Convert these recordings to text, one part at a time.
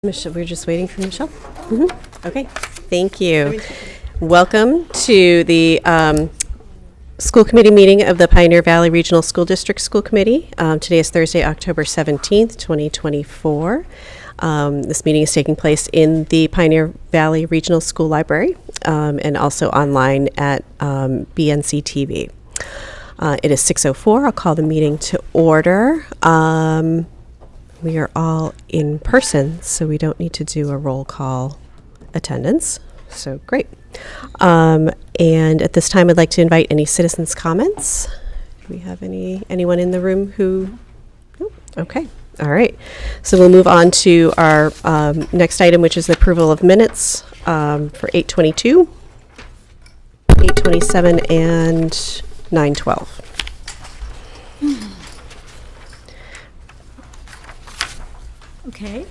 Michelle, we're just waiting for Michelle. Okay, thank you. Welcome to the school committee meeting of the Pioneer Valley Regional School District School Committee. Today is Thursday, October 17th, 2024. This meeting is taking place in the Pioneer Valley Regional School Library and also online at BNC TV. It is 6:04. I'll call the meeting to order. We are all in person, so we don't need to do a roll call attendance. So great. And at this time, I'd like to invite any citizens' comments. Do we have anyone in the room who? Nope. Okay. All right. So we'll move on to our next item, which is the approval of minutes for 8/22, 8/27, and 9/12. Okay.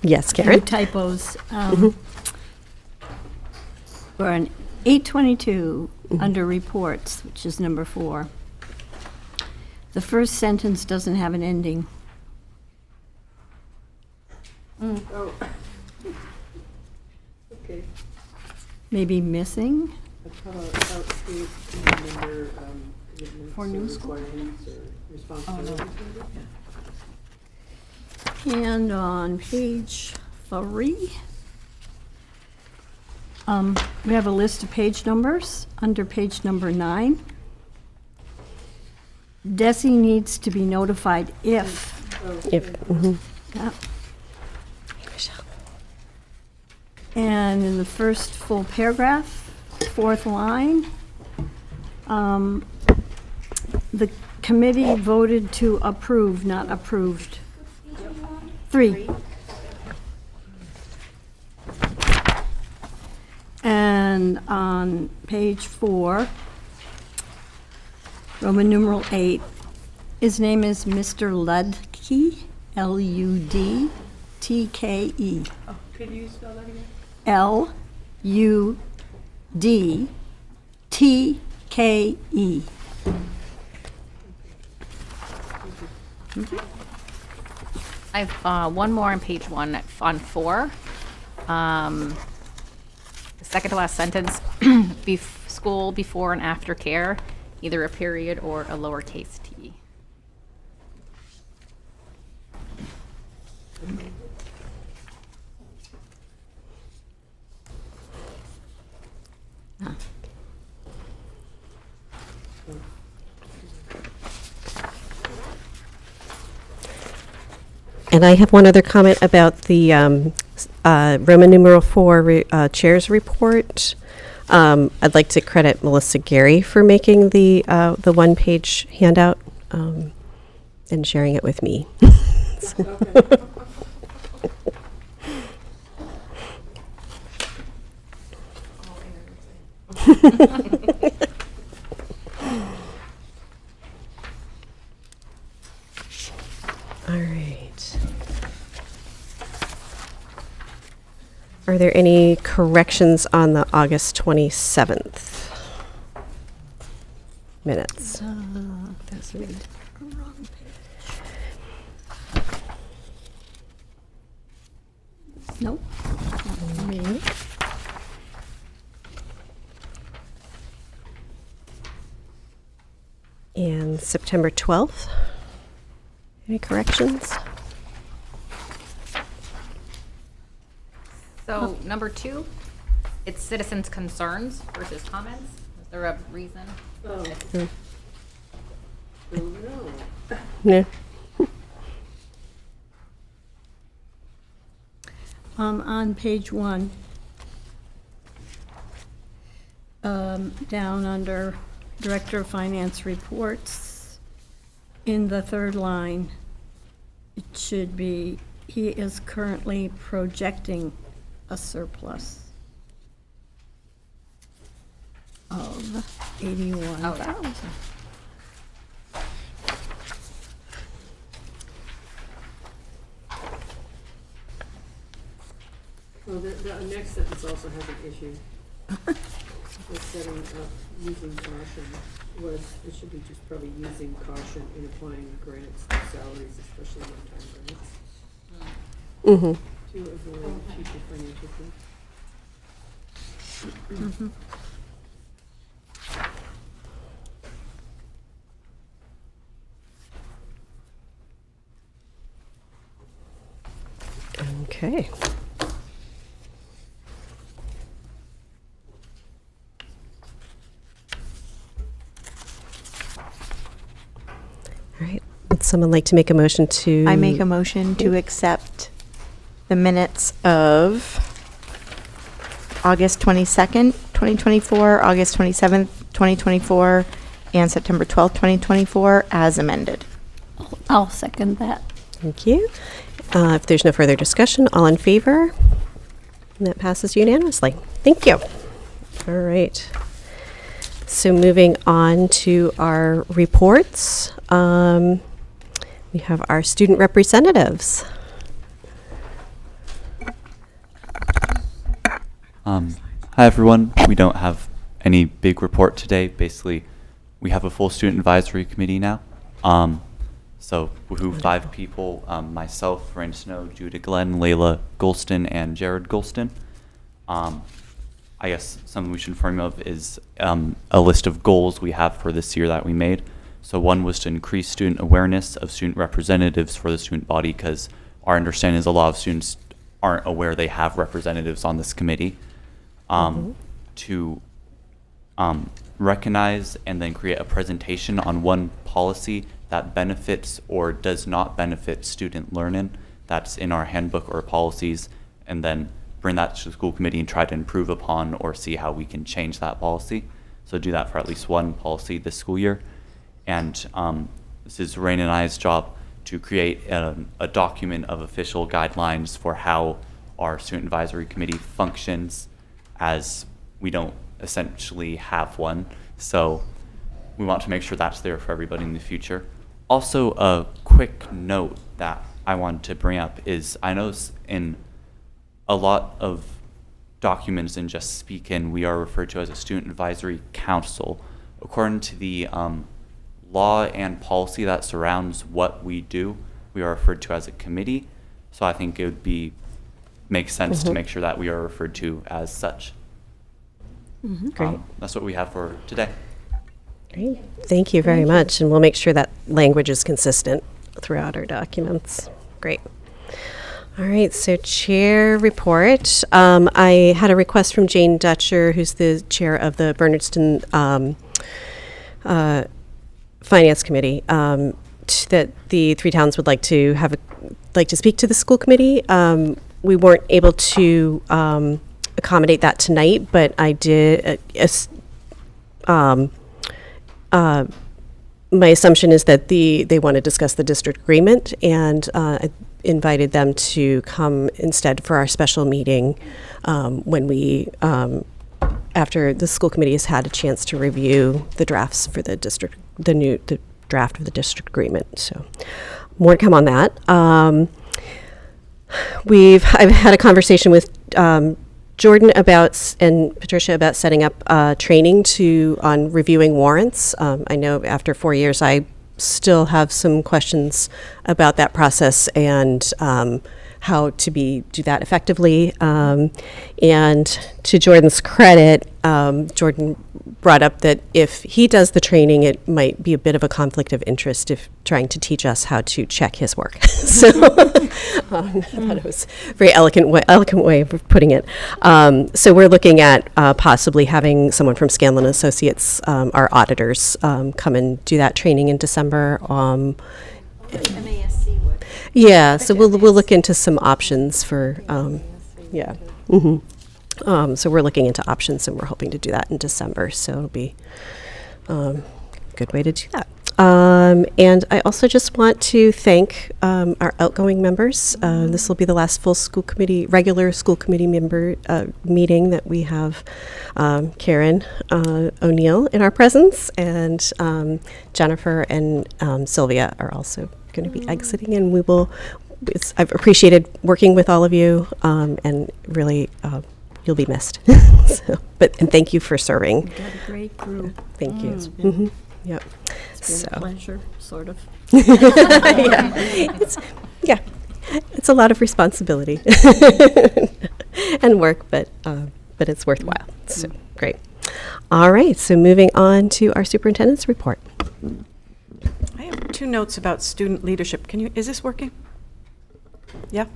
Yes, Karen. Typos. We're on 8/22 under reports, which is number 4. The first sentence doesn't have an ending. Oh. Okay. Maybe missing? How about outstated member commitments For new or school? requirements or responsibilities? And on page 3, we have a list of page numbers. Under page number 9, DESE needs to be notified if. If, Yeah. And in the first full paragraph, 4th line, the committee voted to approve, not approved. 3. And on page 4, Roman numeral 8, his name is Mr. Ludtke, L-U-D-T-K-E. Oh, could you spell that again? L-U-D-T-K-E. I have one more on page 1 on 4. The second to last sentence, school before and after care, either a period or a lowercase t. and I have one other comment about the Roman numeral 4 chairs report. I'd like to credit Melissa Gary for making the one-page handout and sharing it with me. All right. Are there any corrections on the August 27th minutes? That's right. Wrong page. Nope. Not me. And September 12th? Any corrections? So number 2, it's citizens' concerns versus comments. Is there a reason? Oh, Mm. no. No. On page 1, down under Director of Finance reports, in the 3rd line, it should be, he is currently projecting a surplus of 81,000. Well, the next sentence also has an issue. With setting up using caution was, it should be just probably using caution in applying grants to salaries, especially one-time grants. Mm-hmm. to avoid future financial cliff. Okay. All right. Would someone like to make a motion to? I make a motion to accept the minutes of August 22nd, 2024, August 27th, 2024, and September 12th, 2024, as amended. I'll second that. Thank you. If there's no further discussion, all in favor? And that passes unanimously. Thank you. All right. So moving on to our reports, we have our student representatives. Hi everyone. We don't have any big report today. Basically, we have a full student advisory committee now. So who 5 people, myself, Rain Snow, Judah Glenn, Layla Golston, and Jared Golston. I guess something we should inform you of is a list of goals we have for this year that we made. So one was to increase student awareness of student representatives for the student body, because our understanding is a lot of students aren't aware they have representatives on this committee. To recognize and then create a presentation on one policy that benefits or does not benefit student learning that's in our handbook or policies, and then bring that to the school committee and try to improve upon or see how we can change that policy. So do that for at least one policy this school year. And this is Rain and I's job to create a document of official guidelines for how our student advisory committee functions, as we don't essentially have one. So we want to make sure that's there for everybody in the future. Also, a quick note that I wanted to bring up is I know in a lot of documents and just speak in, we are referred to as a student advisory council. According to the law and policy that surrounds what we do, we are referred to as a committee. So I think it would make sense to make sure that we are referred to as such. Great. That's what we have for today. Great. Thank you very much. And we'll make sure that language is consistent throughout our documents. Great. All right, so chair report. I had a request from Jane Dutcher, who's the chair of the Bernardston Finance Committee, that the 3 towns would like to speak to the school committee. We weren't able to accommodate that tonight, but I did. My assumption is that they want to discuss the district agreement, and I invited them to come instead for our special meeting when we, after the school committee has had a chance to review the drafts for the draft of the district agreement. So more to come on that. I've had a conversation with Jordan and Patricia about setting up training on reviewing warrants. I know after 4 years, I still have some questions about that process and how to do that effectively. And to Jordan's credit, Jordan brought up that if he does the training, it might be a bit of a conflict of interest if trying to teach us how to check his work. So I thought it was a very eloquent way of putting it. So we're looking at possibly having someone from Scanlon Associates, our auditors, come and do that training in December. MASC would. Yeah, so we'll look into some options for, yeah. So we're looking into options, and we're hoping to do that in December. So it'll be a good way to do that. And I also just want to thank our outgoing members. This will be the last full regular school committee member meeting that we have Karen O'Neill in our presence, and Jennifer and Sylvia are also going to be exiting, and I've appreciated working with all of you, and really you'll be missed. And thank you for serving. We've got a great group. Thank you. It's been, Yep. it's been a pleasure, sort of. Yeah. It's a lot of responsibility and work, but it's worthwhile. So great. All right, so moving on to our superintendent's report. I have 2 notes about student leadership. Is this working? Yeah.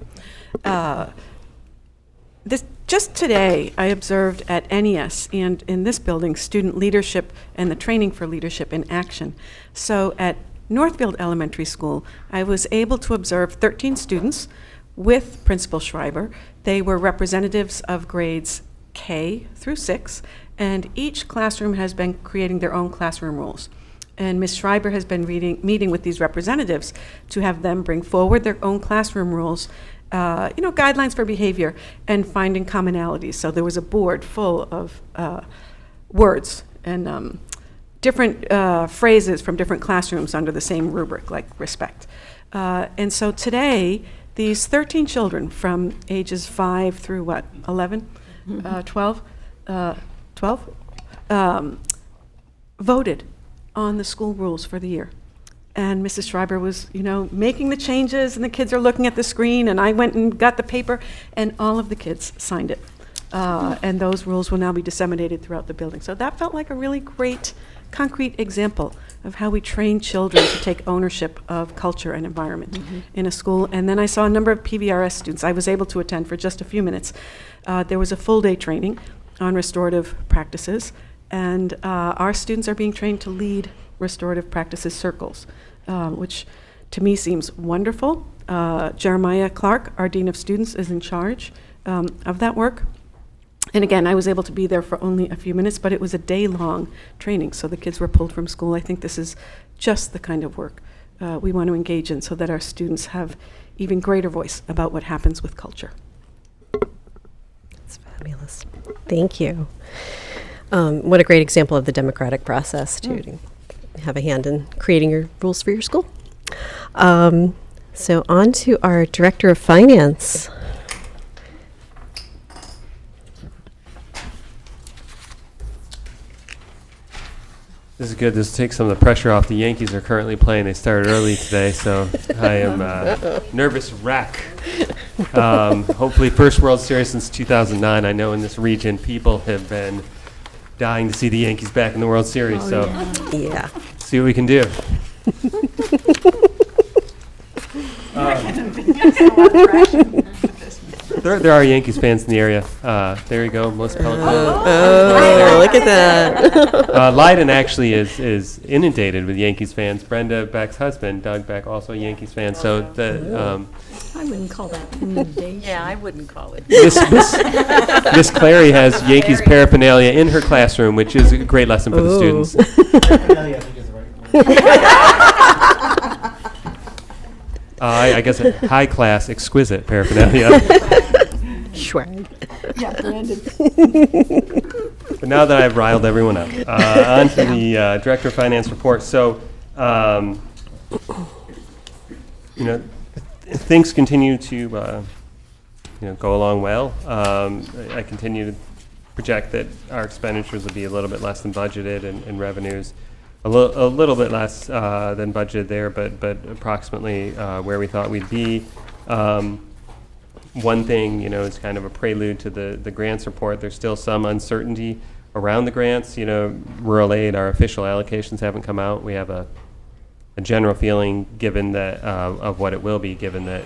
Just today, I observed at NES and in this building, student leadership and the training for leadership in action. So at Northfield Elementary School, I was able to observe 13 students with Principal Schreiber. They were representatives of grades K through 6, and each classroom has been creating their own classroom rules. And Ms. Schreiber has been meeting with these representatives to have them bring forward their own classroom rules, guidelines for behavior, and finding commonalities. So there was a board full of words and different phrases from different classrooms under the same rubric, like respect. And so today, these 13 children from ages 5 through 11? 12? 12? Voted on the school rules for the year. And Mrs. Schreiber was, making the changes, and the kids are looking at the screen, and I went and got the paper, and all of the kids signed it. And those rules will now be disseminated throughout the building. So that felt like a really great, concrete example of how we train children to take ownership of culture and environment in a school. And then I saw a number of PVRS students. I was able to attend for just a few minutes. There was a full-day training on restorative practices, and our students are being trained to lead restorative practices circles, which to me seems wonderful. Jeremiah Clark, our Dean of Students, is in charge of that work. And again, I was able to be there for only a few minutes, but it was a day-long training, so the kids were pulled from school. I think this is just the kind of work we want to engage in so that our students have even greater voice about what happens with culture. That's fabulous. Thank you. What a great example of the democratic process, too, to have a hand in creating your rules for your school. So on to our Director of Finance. This is good. This takes some of the pressure off. The Yankees are currently playing. They started early today, so I am nervous wreck. Hopefully, first World Series since 2009. I know in this region, people have been dying to see the Yankees back in the World Series. Yeah. See what we can do. There are Yankees fans in the area. There you go, most public. Oh, look at that. Leiden actually is inundated with Yankees fans. Brenda Beck's husband, Doug Beck, also a Yankees fan. So I wouldn't call that inundation. Yeah, I wouldn't call it. Miss Clary has Yankees paraphernalia in her classroom, which is a great lesson for the students. Paraphernalia, I think is the right word. I guess a high-class, exquisite paraphernalia. Swag. Yeah, Brandon. But now that I've riled everyone up, on to the Director of Finance report. So, things continue to, go along well. I continue to project that our expenditures will be a little bit less than budgeted, and revenues a little bit less than budgeted there, but approximately where we thought we'd be. One thing, is kind of a prelude to the grants report. There's still some uncertainty around the grants. Rural aid, our official allocations haven't come out. We have a general feeling, given that of what it will be, given that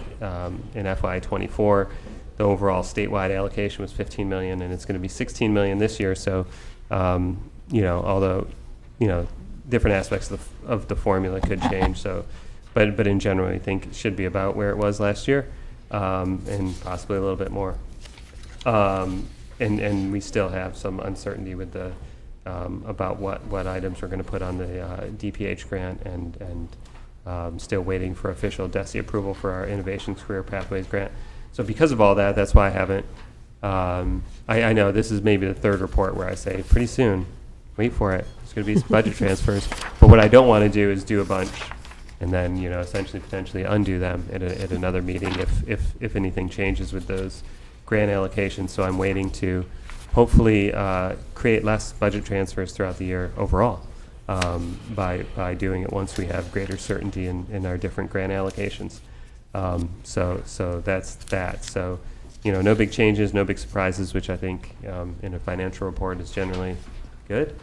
in FY24, the overall statewide allocation was $15 million, and it's going to be $16 million this year. So, although, different aspects of the formula could change. So, but in general, I think it should be about where it was last year. And possibly a little bit more. And we still have some uncertainty with the about what items we're going to put on the DPH grant, and still waiting for official DESE approval for our Innovation Career Pathways grant. So because of all that, that's why I haven't. I know this is maybe the third report where I say pretty soon, wait for it. There's going to be some budget transfers. But what I don't want to do is do a bunch and then, essentially potentially undo them at another meeting if anything changes with those grant allocations. So I'm waiting to hopefully create less budget transfers throughout the year overall by doing it once we have greater certainty in our different grant allocations. So that's that. So, no big changes, no big surprises, which I think in a financial report is generally good.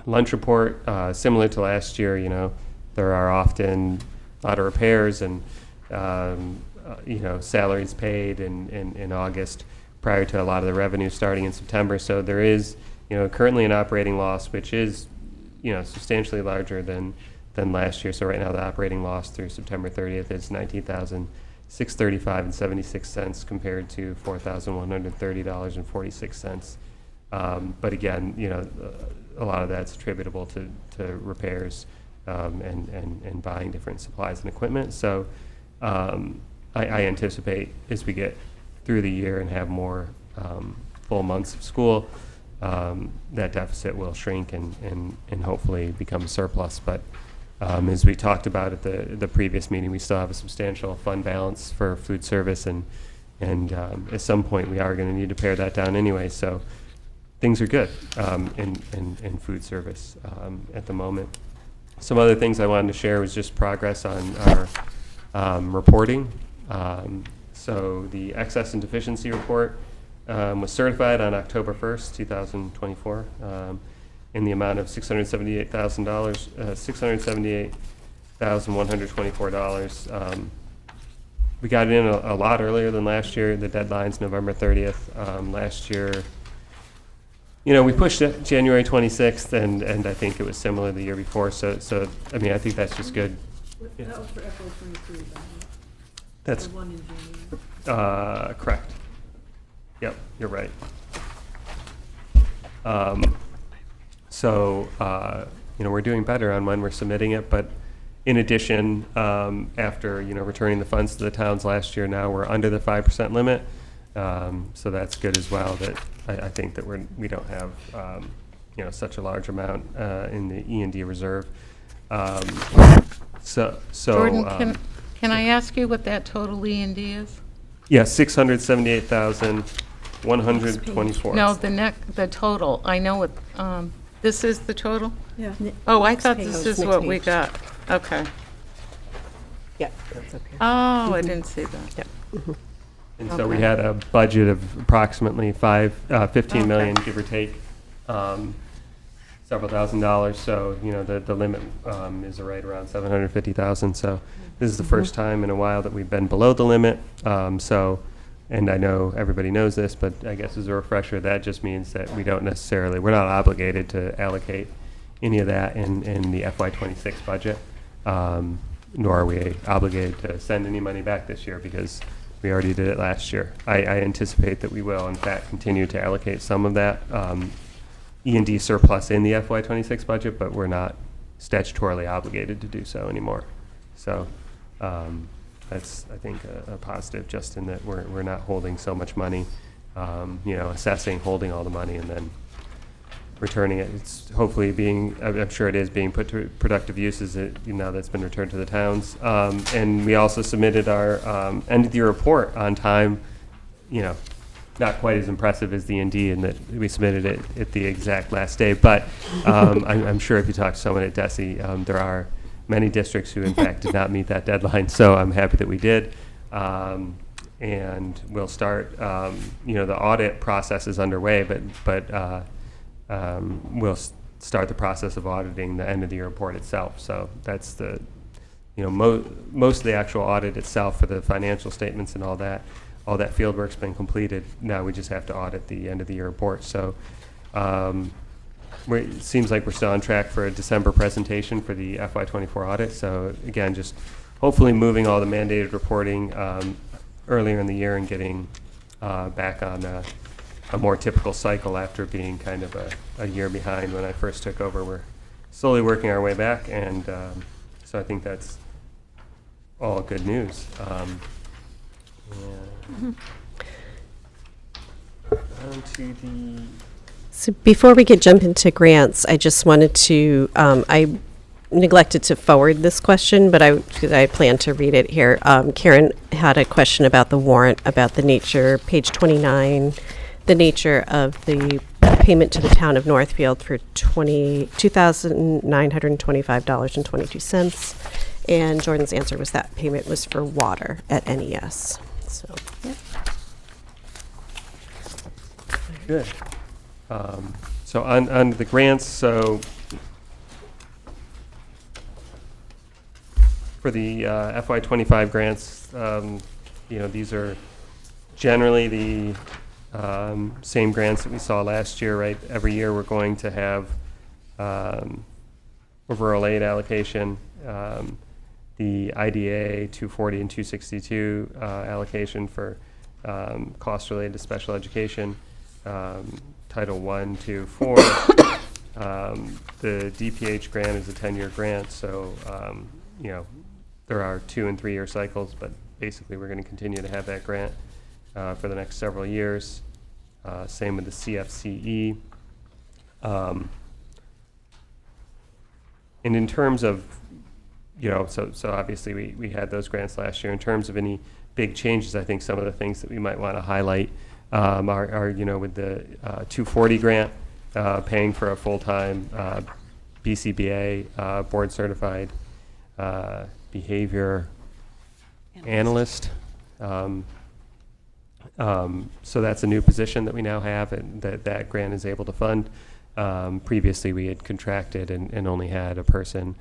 Lunch report, similar to last year, there are often a lot of repairs and, salaries paid in August prior to a lot of the revenue starting in September. So there is, currently an operating loss, which is, substantially larger than last year. So right now the operating loss through September 30th is $19,635.76 compared to $4,130.46. But again, a lot of that's attributable to repairs and buying different supplies and equipment. So I anticipate as we get through the year and have more full months of school, that deficit will shrink and hopefully become a surplus. But as we talked about at the previous meeting, we still have a substantial fund balance for food service, and at some point we are going to need to pare that down anyway. So things are good in food service at the moment. Some other things I wanted to share was just progress on our reporting. So the excess and deficiency report was certified on October 1st, 2024, in the amount of $678,124. We got it in a lot earlier than last year. The deadline's November 30th. Last year, we pushed it January 26th, and I think it was similar the year before. So I mean, I think that's just good. Yeah. That was for FY '23, right? That's The one in January. correct. Yep, you're right. So we're doing better on when we're submitting it, but in addition, after returning the funds to the towns last year, now we're under the 5% limit. So that's good as well. That I think that we don't have such a large amount in the E&D reserve. Jordan, can I ask you what that total E&D is? Yeah, $678,124. No, the total. I know what, this is the total? Yeah. Oh, I thought page. this Next is what we page. got. Okay. Yeah, that's okay. Oh, I didn't see that. Yep. And so we Okay. had a budget of approximately 15 million, give or take, several $1,000s. So, the limit is right around 750,000. So this is the first time in a while that we've been below the limit. And I know everybody knows this, but I guess as a refresher, that just means that we're not obligated to allocate any of that in the FY26 budget, nor are we obligated to send any money back this year because we already did it last year. I anticipate that we will, in fact, continue to allocate some of that E&D surplus in the FY26 budget, but we're not statutorily obligated to do so anymore. So that's, I think, a positive, just in that we're not holding so much money, assessing, holding all the money, and then returning it. It's hopefully I'm sure it is being put to productive uses now that's been returned to the towns. And we also submitted our end of the year report on time, not quite as impressive as the D&D in that we submitted it at the exact last day. But I'm sure if you talk to someone at DESE, there are many districts who, in fact, did not meet that deadline. So I'm happy that we did. And we'll start, the audit process is underway, but we'll start the process of auditing the end of the year report itself. So that's the, most of the actual audit itself for the financial statements and all that field work's been completed. Now we just have to audit the end of the year report. So it seems like we're still on track for a December presentation for the FY24 audit. So again, just hopefully moving all the mandated reporting earlier in the year and getting back on a more typical cycle after being kind of a year behind when I first took over. We're slowly working our way back, and so I think that's all good news. On to the So before we jump into grants, I just wanted to, I neglected to forward this question, but because I plan to read it here. Karen had a question about the warrant, about the nature, page 29, the nature of the payment to the town of Northfield for $2,925.22. And Jordan's answer was that payment was for water at NES. So, yeah. Good. So on the grants, so for the FY25 grants, these are generally the same grants that we saw last year, right? Every year we're going to have a rural aid allocation, the IDA 240 and 262 allocation for costs related to special education, Title 1, 2, 4. The DPH grant is a 10-year grant, so there are 2 and 3 year cycles, but basically we're going to continue to have that grant for the next several years. Same with the CFCE. And in terms of, so obviously we had those grants last year. In terms of any big changes, I think some of the things that we might want to highlight are with the 240 grant, paying for a full-time BCBA, board certified behavior analyst. So that's a new position that we now have, and that grant is able to fund. Previously, we had contracted and only had a person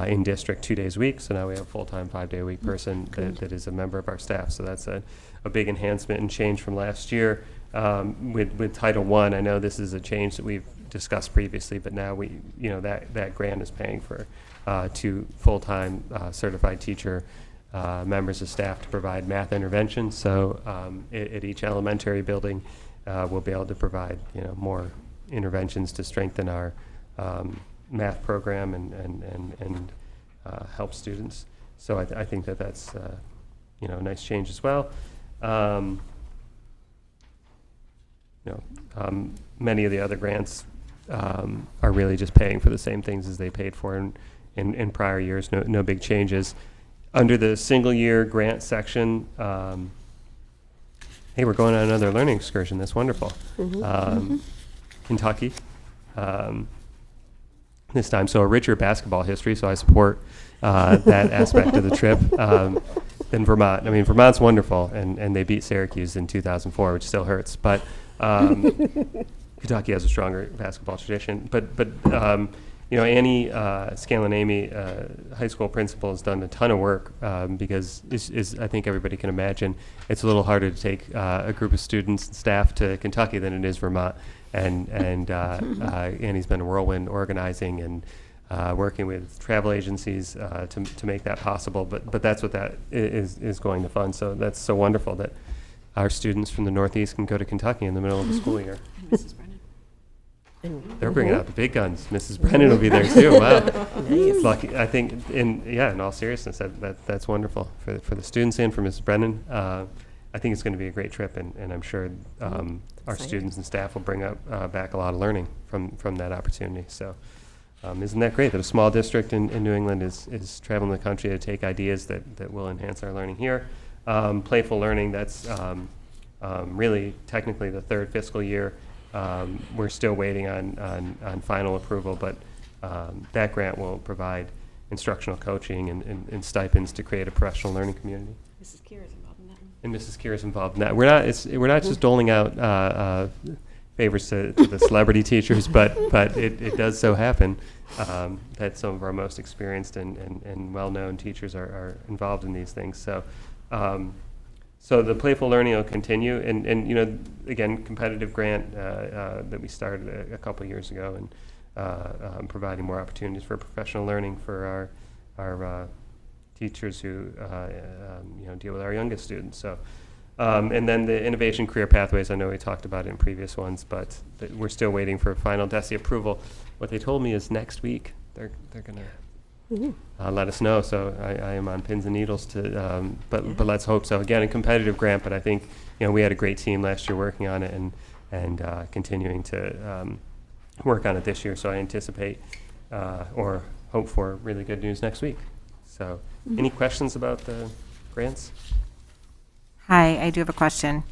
in district 2 days a week, so now we have a full-time 5-day-a-week person that is a member of our staff. So that's a big enhancement and change from last year. With Title I, I know this is a change that we've discussed previously, but now that grant is paying for 2 full-time certified teacher members of staff to provide math intervention. So at each elementary building, we'll be able to provide more interventions to strengthen our math program and help students. So I think that's a nice change as well. Many of the other grants are really just paying for the same things as they paid for in prior years. No big changes. Under the single year grant section, hey, we're going on another learning excursion. That's wonderful. Kentucky this time. So a richer basketball history, so I support that aspect of the trip than Vermont. I mean, Vermont's wonderful, and they beat Syracuse in 2004, which still hurts. But Kentucky has a stronger basketball tradition. But Annie Scalinami, high school principal, has done a ton of work because I think everybody can imagine it's a little harder to take a group of students and staff to Kentucky than it is Vermont. And Annie's been a whirlwind organizing and working with travel agencies to make that possible. But that's what that is going to fund. So that's so wonderful that our students from the Northeast can go to Kentucky in the middle of the school year. Mrs. Brennan. They're bringing out the big guns. Mrs. Brennan will be there too. Wow, it's lucky. I think, in all seriousness, that's wonderful for the students and for Mrs. Brennan. I think it's going to be a great trip, and I'm sure our students and staff will bring back a lot of learning from that opportunity. So, isn't that great that a small district in New England is traveling the country to take ideas that will enhance our learning here? Playful learning. That's really technically the 3rd fiscal year. We're still waiting on final approval, but that grant will provide instructional coaching and stipends to create a professional learning community. Mrs. Keir is involved in that one. And Mrs. Keir is involved in that. We're not just doling out favors to the celebrity teachers, but it does so happen that some of our most experienced and well-known teachers are involved in these things. So the playful learning will continue, and again, competitive grant that we started a couple years ago, and providing more opportunities for professional learning for our teachers who deal with our youngest students. So, and then the innovation career pathways. I know we talked about it in previous ones, but we're still waiting for final DESE approval. What they told me is next week they're going to. Let us know. So I am on pins and needles but let's hope so. Again, a competitive grant, but I think we had a great team last year working on it and continuing to work on it this year. So I anticipate or hope for really good news next week. So any questions about the grants? Hi, I do have a question.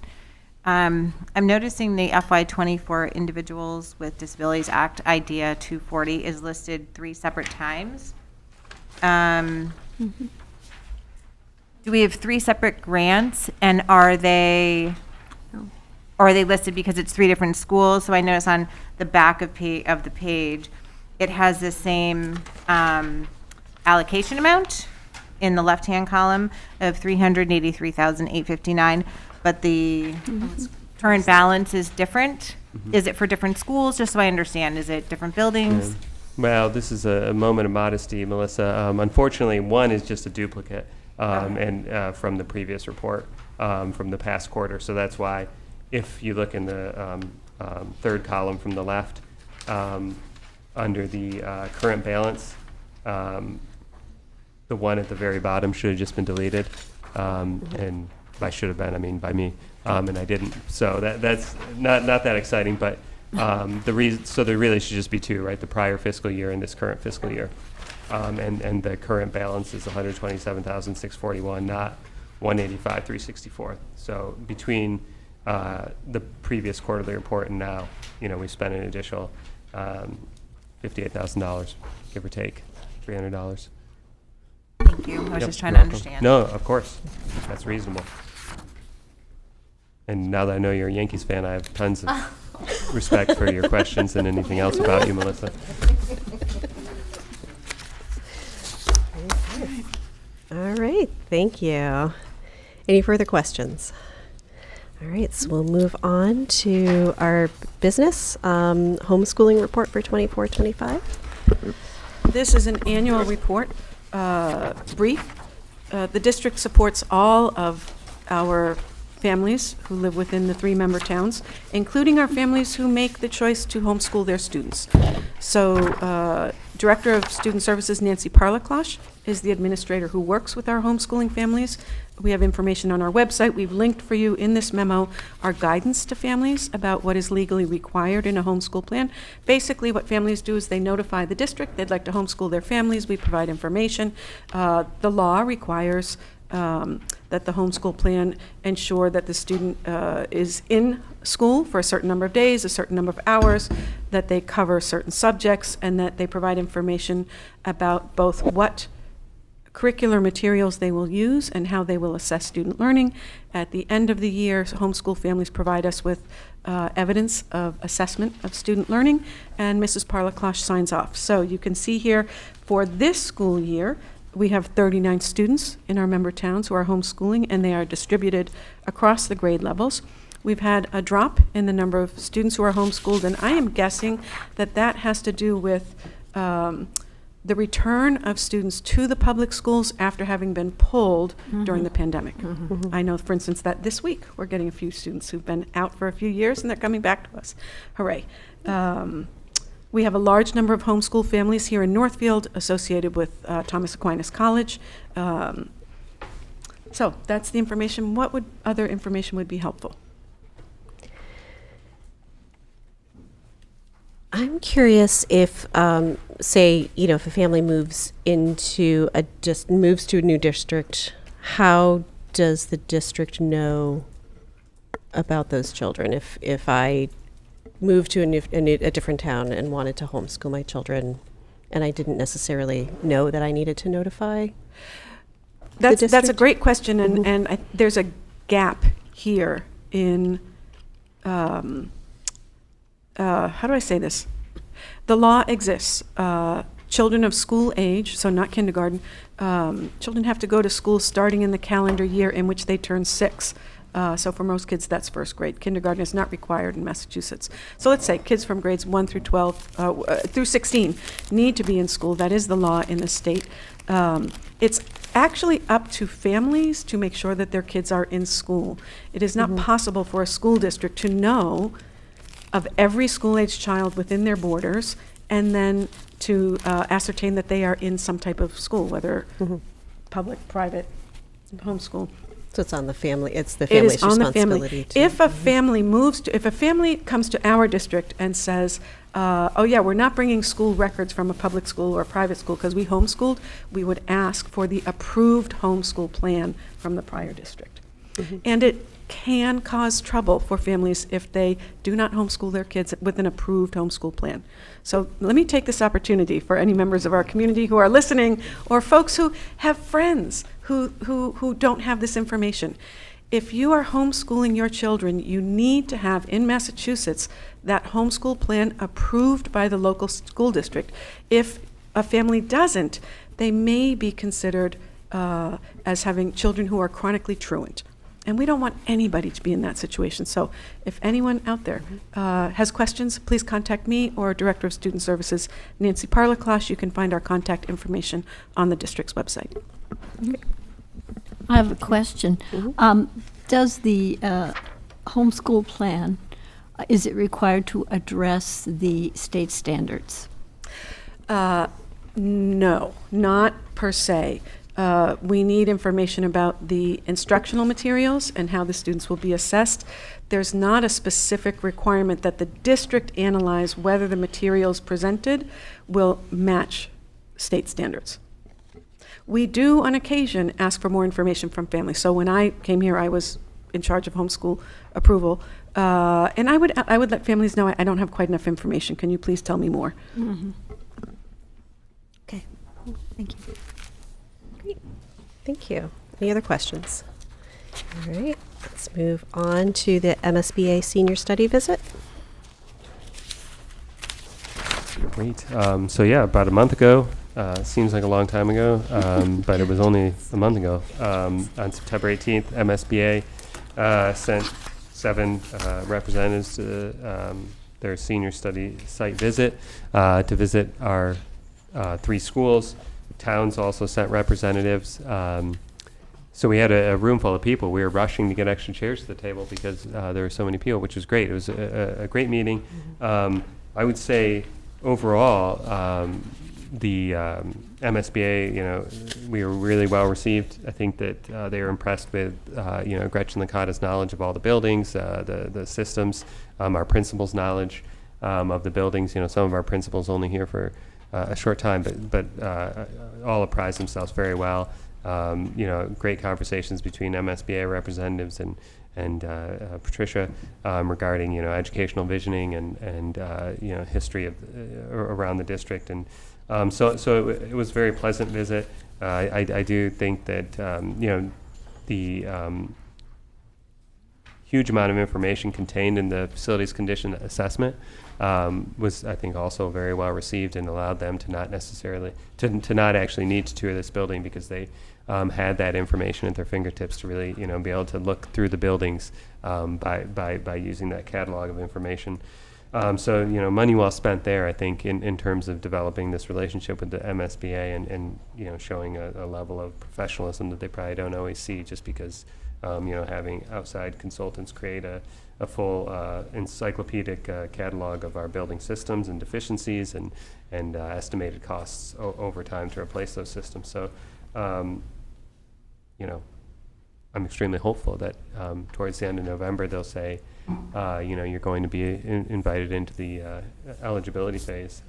I'm noticing the FY24 Individuals with Disabilities Act IDEA 240 is listed 3 separate times. do we have 3 separate grants, and are they listed because it's 3 different schools? So I notice on the back of the page, it has the same allocation amount in the left-hand column of $383,859, but the current balance is different. Is it for different schools? Just so I understand, is it different buildings? Well, this is a moment of modesty, Melissa. Unfortunately, one is just a duplicate and from the previous report from the past quarter. So that's why, if you look in the third column from the left, under the current balance, the one at the very bottom should have just been deleted. And by should have been, I mean by me, and I didn't. So that's not that exciting, but so there really should just be 2, right? The prior fiscal year and this current fiscal year. And the current balance is $127,641, not $185,364. So between the previous quarterly report and now, we spent an additional $58,000, give or take, $300. Thank you. I was just trying to understand. No, of course. That's reasonable. And now that I know you're a Yankees fan, I have tons of respect for your questions and anything else about you, Melissa. All right, thank you. Any further questions? All right, so we'll move on to our business homeschooling report for 24-25. This is an annual report, brief. The district supports all of our families who live within the 3-member towns, including our families who make the choice to homeschool their students. So Director of Student Services Nancy Parlaclosh is the administrator who works with our homeschooling families. We have information on our website. We've linked for you in this memo our guidance to families about what is legally required in a homeschool plan. Basically, what families do is they notify the district they'd like to homeschool their families. We provide information. The law requires that the homeschool plan ensure that the student is in school for a certain number of days, a certain number of hours, that they cover certain subjects, and that they provide information about both what curricular materials they will use and how they will assess student learning. At the end of the year, homeschool families provide us with evidence of assessment of student learning, and Mrs. Parlaclosh signs off. So you can see here, for this school year, we have 39 students in our member towns who are homeschooling, and they are distributed across the grade levels. We've had a drop in the number of students who are homeschooled, and I am guessing that that has to do with the return of students to the public schools after having been pulled during the pandemic. I know, for instance, that this week we're getting a few students who've been out for a few years and they're coming back to us. Hooray. We have a large number of homeschool families here in Northfield associated with Thomas Aquinas College. So that's the information. What other information would be helpful? I'm curious if, say, if a family moves to a new district, how does the district know about those children? If I moved to a different town and wanted to homeschool my children, and I didn't necessarily know that I needed to notify the district? That's a great question, and there's a gap here in. How do I say this? The law exists. Children of school age, so not kindergarten, children have to go to school starting in the calendar year in which they turn 6. So for most kids, that's first grade. Kindergarten is not required in Massachusetts. So let's say kids from grades 1 through 12, through 16 need to be in school. That is the law in the state. It's actually up to families to make sure that their kids are in school. It is not possible for a school district to know of every school-age child within their borders, and then to ascertain that they are in some type of school, whether public, private, homeschool. So it's on the family. It's the family's responsibility. If a family if a family comes to our district and says, "Oh yeah, we're not bringing school records from a public school or a private school because we homeschooled," we would ask for the approved homeschool plan from the prior district. And it can cause trouble for families if they do not homeschool their kids with an approved homeschool plan. So let me take this opportunity for any members of our community who are listening, or folks who have friends who don't have this information. If you are homeschooling your children, you need to have in Massachusetts that homeschool plan approved by the local school district. If a family doesn't, they may be considered as having children who are chronically truant. And we don't want anybody to be in that situation. So if anyone out there has questions, please contact me or Director of Student Services, Nancy Parlaclosh. You can find our contact information on the district's website. I have a question. Does the homeschool plan, is it required to address the state standards? No, not per se. We need information about the instructional materials and how the students will be assessed. There's not a specific requirement that the district analyze whether the materials presented will match state standards. We do, on occasion, ask for more information from families. So when I came here, I was in charge of homeschool approval, and I would let families know I don't have quite enough information. Can you please tell me more? Okay, thank you. Great. Thank you. Any other questions? All right, let's move on to the MSBA senior study visit. Great. So yeah, about a month ago, seems like a long time ago, but it was only a month ago. On September 18th, MSBA sent 7 representatives to their senior study site visit to visit our 3 schools. Towns also sent representatives. So we had a room full of people. We were rushing to get extra chairs to the table because there were so many people, which was great. It was a great meeting. I would say overall, the MSBA, we were really well received. I think that they were impressed with, Gretchen Licata's knowledge of all the buildings, the systems, our principals' knowledge of the buildings. Some of our principals only here for a short time, but all apprised themselves very well. Great conversations between MSBA representatives and Patricia regarding educational visioning and history of around the district, and so it was a very pleasant visit. I do think that the huge amount of information contained in the facilities condition assessment was, I think, also very well received and allowed them to not necessarily to not actually need to tour this building because they had that information at their fingertips to really be able to look through the buildings by using that catalog of information. So money well spent there, I think, in terms of developing this relationship with the MSBA and showing a level of professionalism that they probably don't always see just because having outside consultants create a full encyclopedic catalog of our building systems and deficiencies and estimated costs over time to replace those systems. So, I'm extremely hopeful that towards the end of November they'll say, you're going to be invited into the eligibility phase.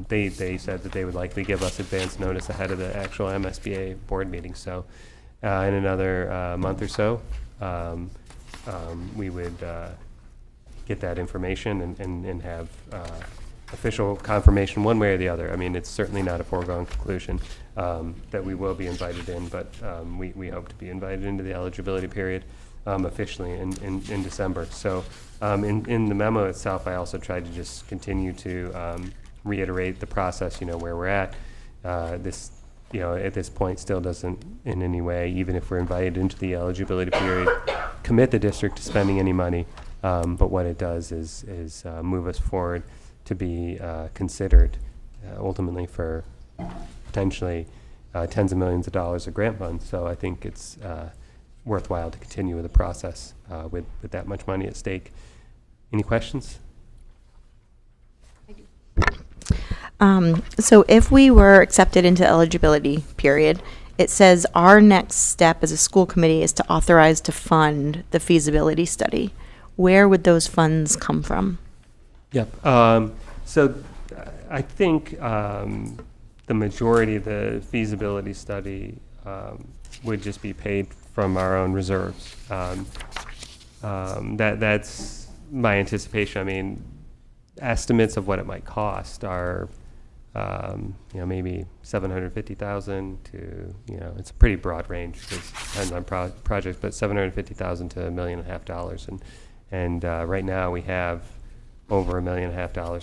They said that they would likely give us advance notice ahead of the actual MSBA board meeting. So in another month or so, we would get that information and have official confirmation one way or the other. I mean, it's certainly not a foregone conclusion that we will be invited in, but we hope to be invited into the eligibility period officially in December. So in the memo itself, I also tried to just continue to reiterate the process, where we're at. This, at this point still doesn't in any way, even if we're invited into the eligibility period, commit the district to spending any money. But what it does is move us forward to be considered ultimately for potentially tens of millions of dollars of grant funds. So I think it's worthwhile to continue with the process with that much money at stake. Any questions? So if we were accepted into eligibility period, it says our next step as a school committee is to authorize to fund the feasibility study. Where would those funds come from? Yep. So I think the majority of the feasibility study would just be paid from our own reserves. That's my anticipation. I mean, estimates of what it might cost are, maybe 750,000 to, it's a pretty broad range. It depends on projects, but 750,000 to $1.5 million. And right now we have over $1.5 million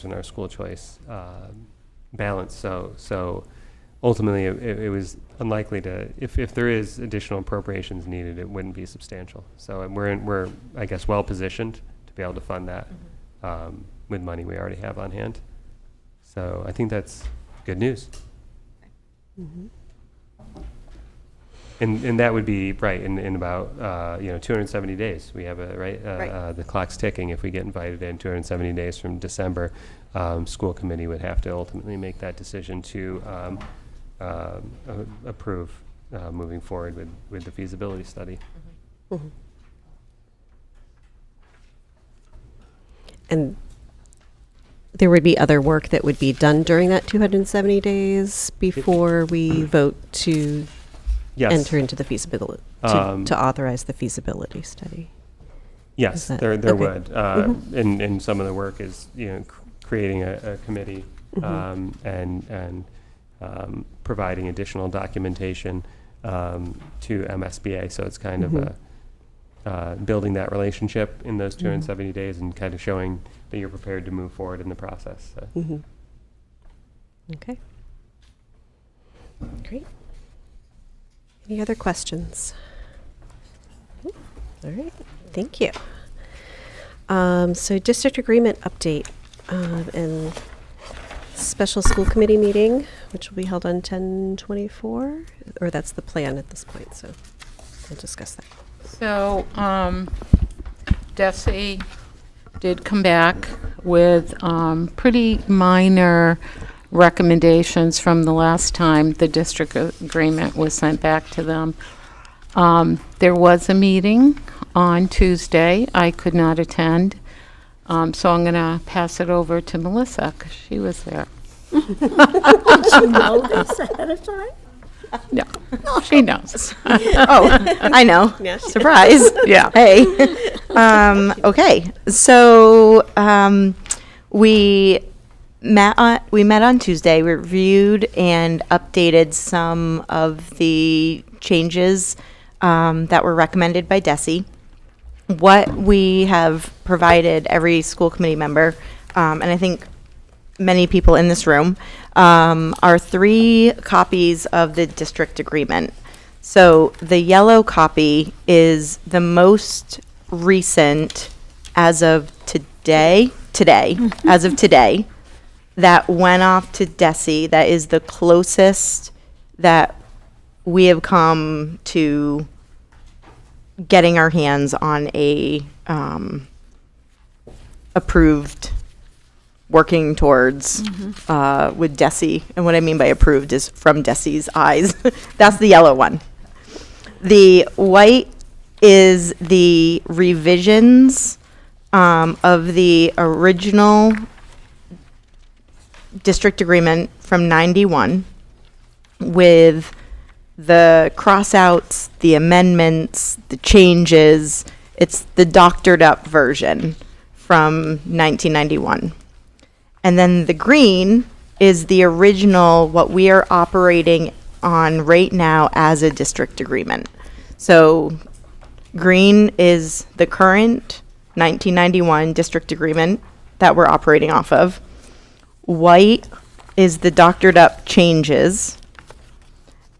in our school choice balance. So ultimately, it was unlikely to, if there is additional appropriations needed, it wouldn't be substantial. So we're I guess, well positioned to be able to fund that with money we already have on hand. So I think that's good news. Mm-hmm. And that would be right in about 270 days. We have the clock's ticking. If we get invited in 270 days from December, school committee would have to ultimately make that decision to approve moving forward with the feasibility study. Mm-hmm. And there would be other work that would be done during that 270 days before we vote to enter into the feasibility, to authorize the feasibility study. Yes, there okay. would. And some of the work is, creating a committee and providing additional documentation to MSBA. So it's kind of building that relationship in those 270 days and kind of showing that you're prepared to move forward in the process. So. Okay. Great. Any other questions? All right. Thank you. So district agreement update and special school committee meeting, which will be held on 10/24, or that's the plan at this point. So we'll discuss that. So, Desi did come back with pretty minor recommendations from the last time the district agreement was sent back to them. There was a meeting on Tuesday. I could not attend. So I'm going to pass it over to Melissa because she was there. Did you know this ahead of time? No, she knows. Oh, I know. Yeah. Surprise. Yeah. Hey. Okay. So we met on Tuesday. We reviewed and updated some of the changes that were recommended by Desi. What we have provided every school committee member, and I think many people in this room, are 3 copies of the district agreement. So the yellow copy is the most recent as of today, as of today, that went off to Desi. That is the closest that we have come to getting our hands on a approved, working towards with Desi. And what I mean by approved is from Desi's eyes. That's the yellow one. The white is the revisions of the original district agreement from 91 with the crossouts, the amendments, the changes. It's the doctored up version from 1991. And then the green is the original, what we are operating on right now as a district agreement. So green is the current 1991 district agreement that we're operating off of. White is the doctored up changes.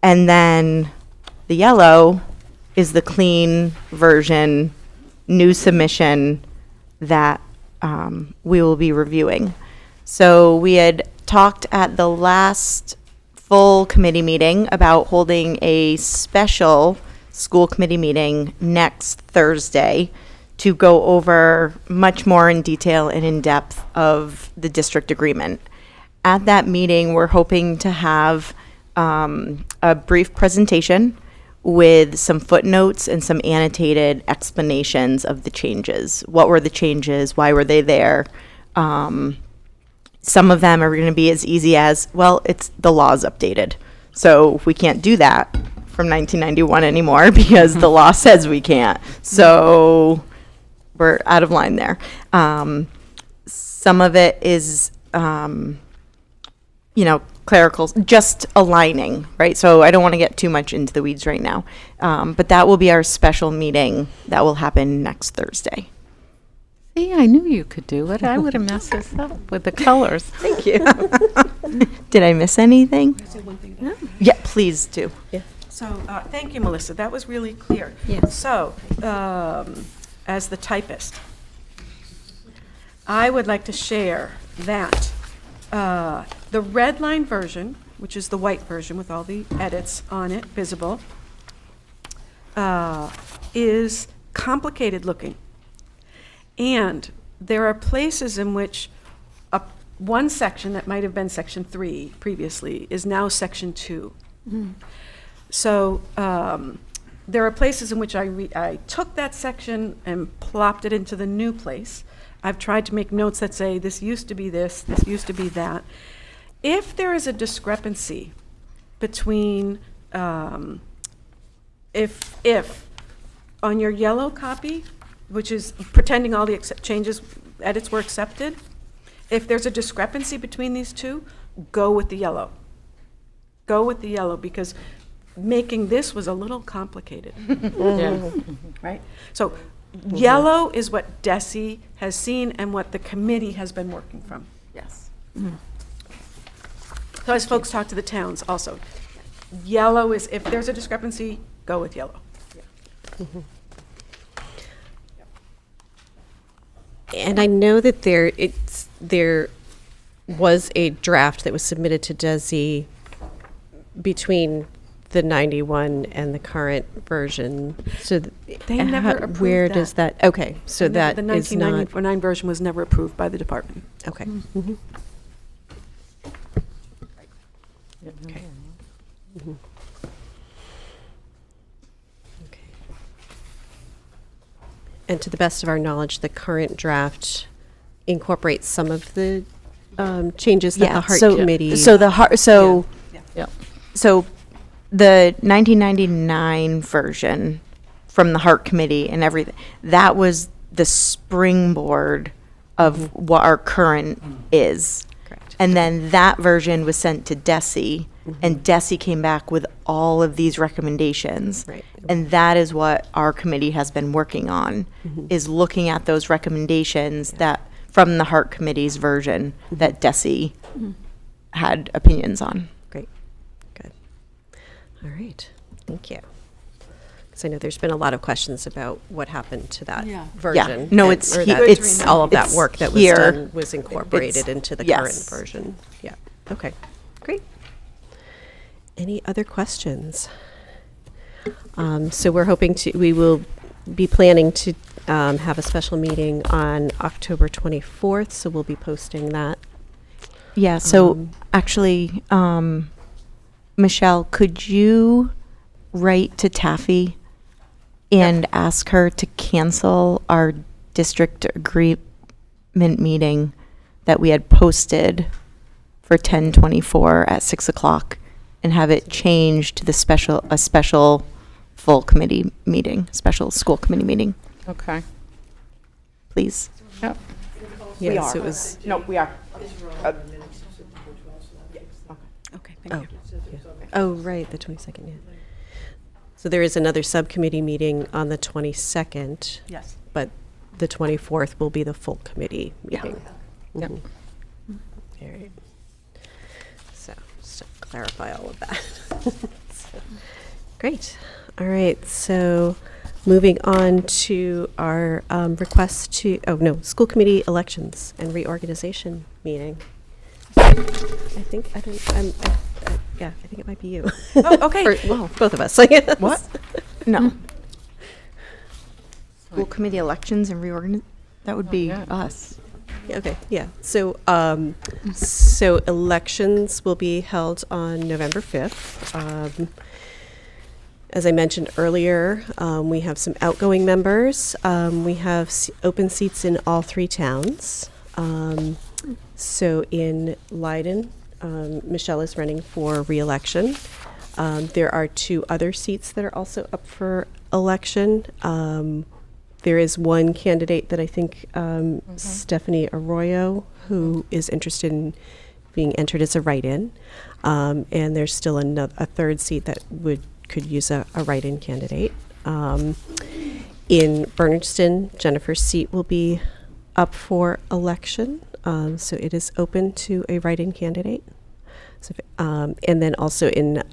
And then the yellow is the clean version, new submission that we will be reviewing. So we had talked at the last full committee meeting about holding a special school committee meeting next Thursday to go over much more in detail and in depth of the district agreement. At that meeting, we're hoping to have a brief presentation with some footnotes and some annotated explanations of the changes. What were the changes? Why were they there? Some of them are going to be as easy as, well, it's the law's updated. So if we can't do that, from 1991 anymore because the law says we can't. So we're out of line there. Some of it is, clerical, just aligning, right? So I don't want to get too much into the weeds right now. But that will be our special meeting that will happen next Thursday. See, I knew you could do it. I would have messed this up with the colors. Thank you. Did I miss anything? Yeah, please do. So, thank you, Melissa. That was really clear. Yes. So, as the typist, I would like to share that the red line version, which is the white version with all the edits on it visible, is complicated looking. And there are places in which one section that might have been section 3 previously is now section 2. So there are places in which I took that section and plopped it into the new place. I've tried to make notes that say this used to be this used to be that. If there is a discrepancy between, if on your yellow copy, which is pretending all the edits were accepted, if there's a discrepancy between these two, go with the yellow. Go with the yellow, because making this was a little complicated. Right? So yellow is what DESI has seen and what the committee has been working from. Yes. So as folks talk to the towns also, yellow is, if there's a discrepancy, go with yellow. And I know that there was a draft that was submitted to DESI between the 91 and the current version. So They never approved where that. does that? Okay, so that The is not 1999 version was never approved by the department. okay. Okay. Okay. And to the best of our knowledge, the current draft incorporates some of the changes that the Heart Committee. So the Heart, so Yep. so the 1999 version from the Heart Committee and everything, that was the springboard of what our current is. Correct. And then that version was sent to DESI, and DESI came back with all of these recommendations. Right. And that is what our committee has been working on, is looking at those recommendations that, from the Heart Committee's version, that DESI had opinions on. Great. Good. All right. Thank you. Because I know there's been a lot of questions about what happened to that version. No, and- it's or he- that it's- all of that it's work that was here. done was incorporated It's- into the current yes. version. Yeah. Okay. Great. Any other questions? So we're hoping we will be planning to have a special meeting on October 24th, so we'll be posting that. Yeah, so actually, Michelle, could you write to Taffy and ask her to cancel our district agreement meeting that we had posted for 10/24 at 6 o'clock, and have it changed to a special full committee meeting, special school committee meeting, Okay. please? Yep. Yes, it was. No, we are. Okay, thank you. Oh, right, the 22nd, yeah. So there is another subcommittee meeting on the 22nd, Yes. but the 24th will be the full committee meeting. Yep. Mhm. All right. So, just to clarify all of that. So, great. All right, so moving on to our request to, school committee elections and reorganization meeting. I think it might be you. Oh, okay. Or, well, both of us, I guess. What? No. School committee elections and that would be yeah. us. Yeah, okay, yeah. So elections will be held on November 5th. As I mentioned earlier, we have some outgoing members. We have open seats in all 3 towns. So in Leiden, Michelle is running for re-election. There are 2 other seats that are also up for election. There is one candidate that I think, Stephanie Arroyo, who is interested in being entered as a write-in. And there's still a third seat that could use a write-in candidate. In Bernardston, Jennifer's seat will be up for election. So it is open to a write-in candidate. So, and then also in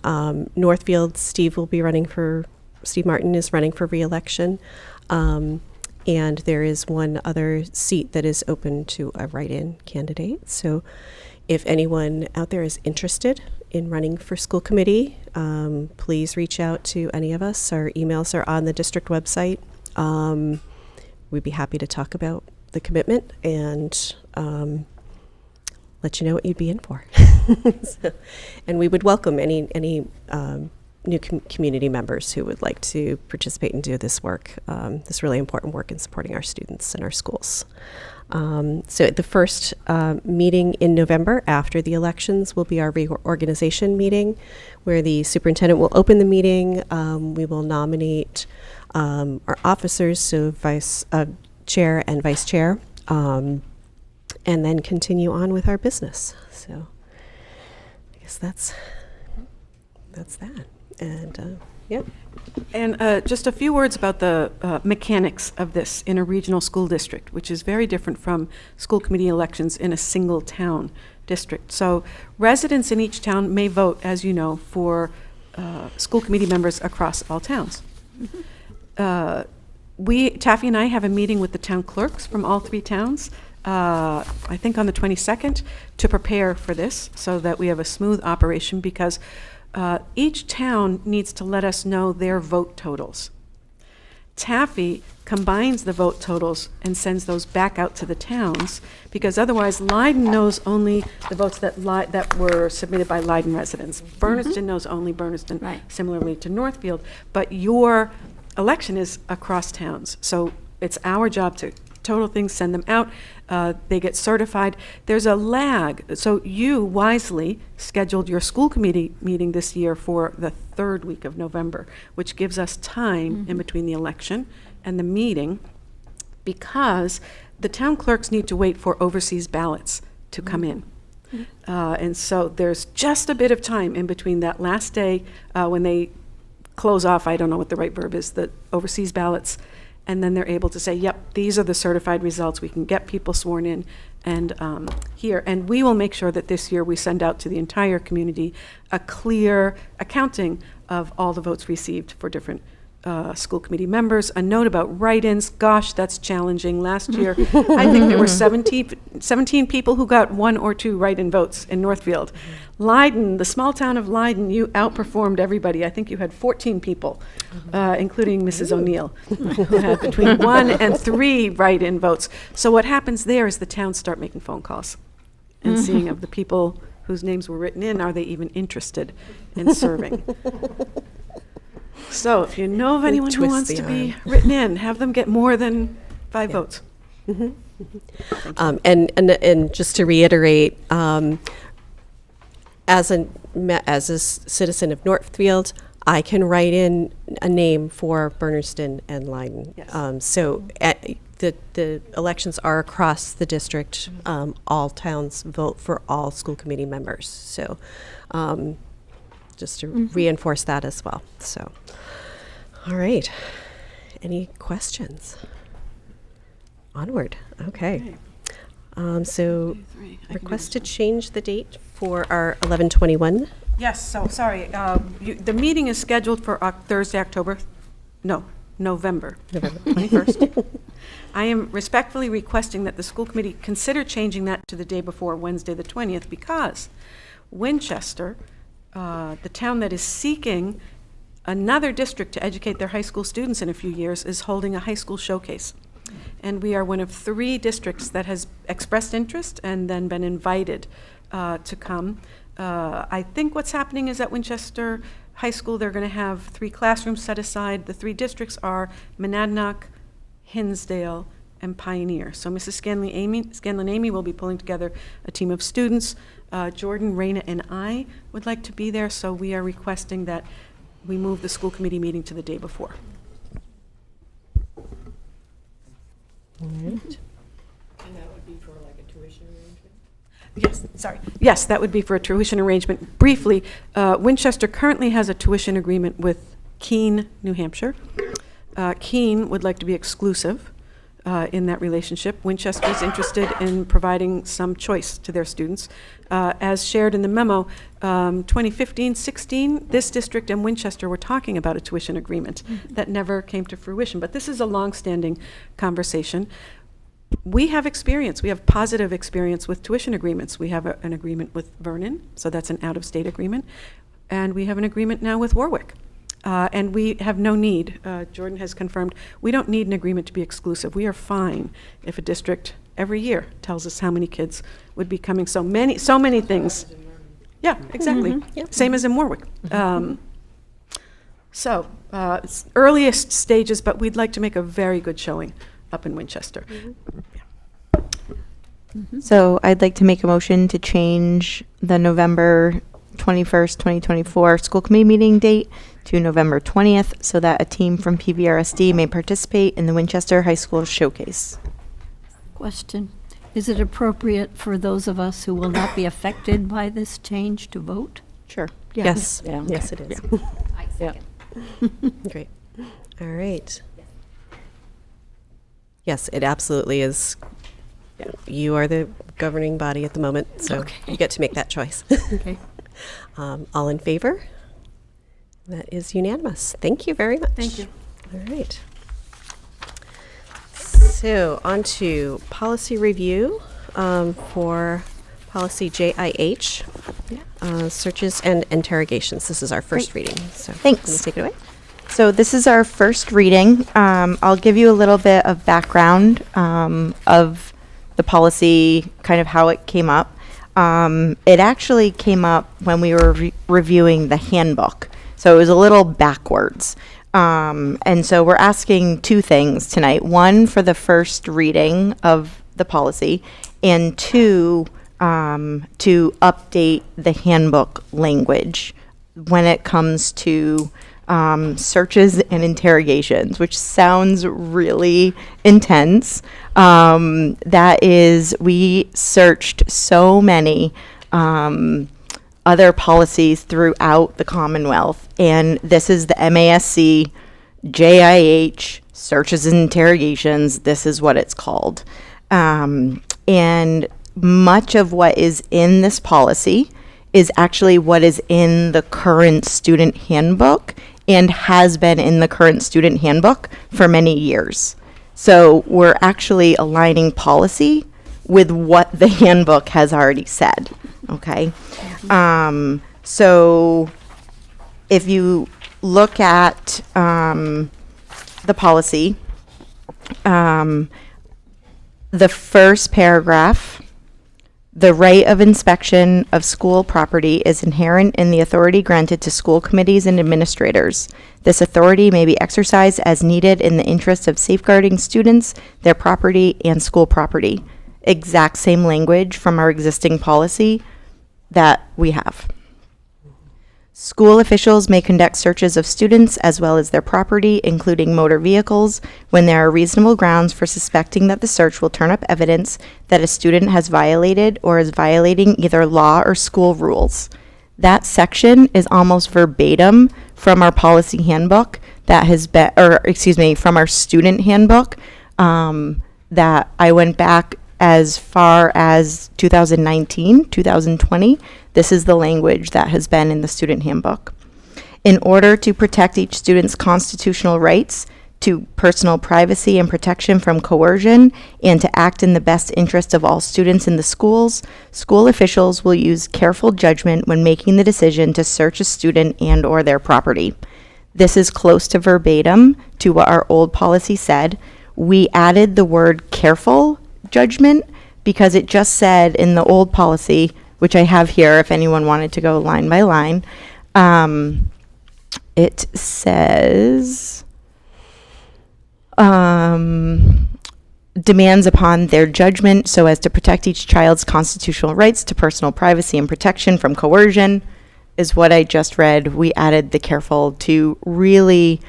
Northfield, Steve Martin is running for re-election. And there is one other seat that is open to a write-in candidate. So if anyone out there is interested in running for school committee, please reach out to any of us. Our emails are on the district website. We'd be happy to talk about the commitment and let you know what you'd be in for. And we would welcome any new community members who would like to participate and do this work, this really important work in supporting our students and our schools. So the first meeting in November after the elections will be our reorganization meeting, where the superintendent will open the meeting. We will nominate our officers, so chair and vice chair, and then continue on with our business. So I guess that's that. And yeah. And just a few words about the mechanics of this in a regional school district, which is very different from school committee elections in a single town district. So residents in each town may vote, as you know, for school committee members across all towns. Taffy and I have a meeting with the town clerks from all 3 towns, I think on the 22nd, to prepare for this so that we have a smooth operation, because each town needs to let us know their vote totals. Taffy combines the vote totals and sends those back out to the towns, because otherwise Leiden knows only the votes that were submitted by Leiden residents. Bernardston knows only Bernardston, Right. similarly to Northfield. But your election is across towns, so it's our job to total things, send them out. They get certified. There's a lag. So you wisely scheduled your school committee meeting this year for the 3rd week of November, which gives us time in between the election and the meeting, because the town clerks need to wait for overseas ballots to come in. And so there's just a bit of time in between that last day when they close off, I don't know what the right verb is, the overseas ballots, and then they're able to say, yep, these are the certified results. We can get people sworn in and here. And we will make sure that this year we send out to the entire community a clear accounting of all the votes received for different school committee members. A note about write-ins. Gosh, that's challenging. Last year, I think there were 17 people who got 1 or 2 write-in votes in Northfield. Leiden, the small town of Leiden, you outperformed everybody. I think you had 14 people, including Mrs. O'Neill, who had between 1 and 3 write-in votes. So what happens there is the towns start making phone calls and seeing of the people whose names were written in, are they even interested in serving? So if you know of anyone who Twist wants the to be arm. written in, have them get more than 5 votes. And just to reiterate, as a citizen of Northfield, I can write in a name for Bernardston and Leiden. Yes. So the elections are across the district. All towns vote for all school committee members. So just to reinforce that as well. So, all right. Any questions? Onward. Okay. So request to change the date for our 11/21. Yes, so, sorry, the meeting is scheduled for Thursday, November 21st. I am respectfully requesting that the school committee consider changing that to the day before, Wednesday, the 20th, because Winchester, the town that is seeking another district to educate their high school students in a few years, is holding a high school showcase. And we are one of 3 districts that has expressed interest and then been invited to come. I think what's happening is at Winchester High School, they're going to have 3 classrooms set aside. The 3 districts are Monadnock, Hinsdale, and Pioneer. So Mrs. Scanlon Amy will be pulling together a team of students Jordan, Raina, and I would like to be there, so we are requesting that we move the school committee meeting to the day before. And that would be for like a tuition arrangement? Yes, sorry. Yes, that would be for a tuition arrangement. Briefly, Winchester currently has a tuition agreement with Keene, New Hampshire. Keene would like to be exclusive in that relationship. Winchester is interested in providing some choice to their students. As shared in the memo, 2015-16, this district and Winchester were talking about a tuition agreement that never came to fruition. But this is a long-standing conversation. We have experience. We have positive experience with tuition agreements. We have an agreement with Vernon, so that's an out-of-state agreement. And we have an agreement now with Warwick. And we have no need, Jordan has confirmed, we don't need an agreement to be exclusive. We are fine if a district every year tells us how many kids would be coming. So many things. Yeah, exactly. Yep. Same as in Warwick. It's earliest stages, but we'd like to make a very good showing up in Winchester. So I'd like to make a motion to change the November 21st, 2024 school committee meeting date to November 20th so that a team from PVRSD may participate in the Winchester High School Showcase. Question, is it appropriate for those of us who will not be affected by this change to vote? Sure. Yes, Yeah. yes, it is. I second. Great. All right. Yes, it absolutely is. Yeah, you are the governing body at the moment, so Okay. you get to make that choice. Okay. All in favor? That is unanimous. Thank you very much. Thank you. All right. So on to policy review for policy JIH, searches and interrogations. This is our first reading. So Thanks. Can you take it away? So this is our first reading. I'll give you a little bit of background of the policy, kind of how it came up. It actually came up when we were reviewing the handbook. So it was a little backwards. And so we're asking two things tonight. One, for the first reading of the policy, and two, to update the handbook language when it comes to searches and interrogations, which sounds really intense. That is, we searched so many other policies throughout the Commonwealth, and this is the MASC JIH searches and interrogations. This is what it's called. And much of what is in this policy is actually what is in the current student handbook and has been in the current student handbook for many years. So we're actually aligning policy with what the handbook has already said, okay? So if you look at the policy, the first paragraph, the right of inspection of school property is inherent in the authority granted to school committees and administrators. This authority may be exercised as needed in the interest of safeguarding students, their property, and school property. Exact same language from our existing policy that we have. School officials may conduct searches of students as well as their property, including motor vehicles, when there are reasonable grounds for suspecting that the search will turn up evidence that a student has violated or is violating either law or school rules. That section is almost verbatim from our policy handbook that has been, from our student handbook, that I went back as far as 2019, 2020. This is the language that has been in the student handbook. In order to protect each student's constitutional rights to personal privacy and protection from coercion, and to act in the best interest of all students in the schools, school officials will use careful judgment when making the decision to search a student and or their property. This is close to verbatim to what our old policy said. We added the word careful judgment because it just said in the old policy, which I have here if anyone wanted to go line by line, it says, demands upon their judgment so as to protect each child's constitutional rights to personal privacy and protection from coercion is what I just read. We added the careful to really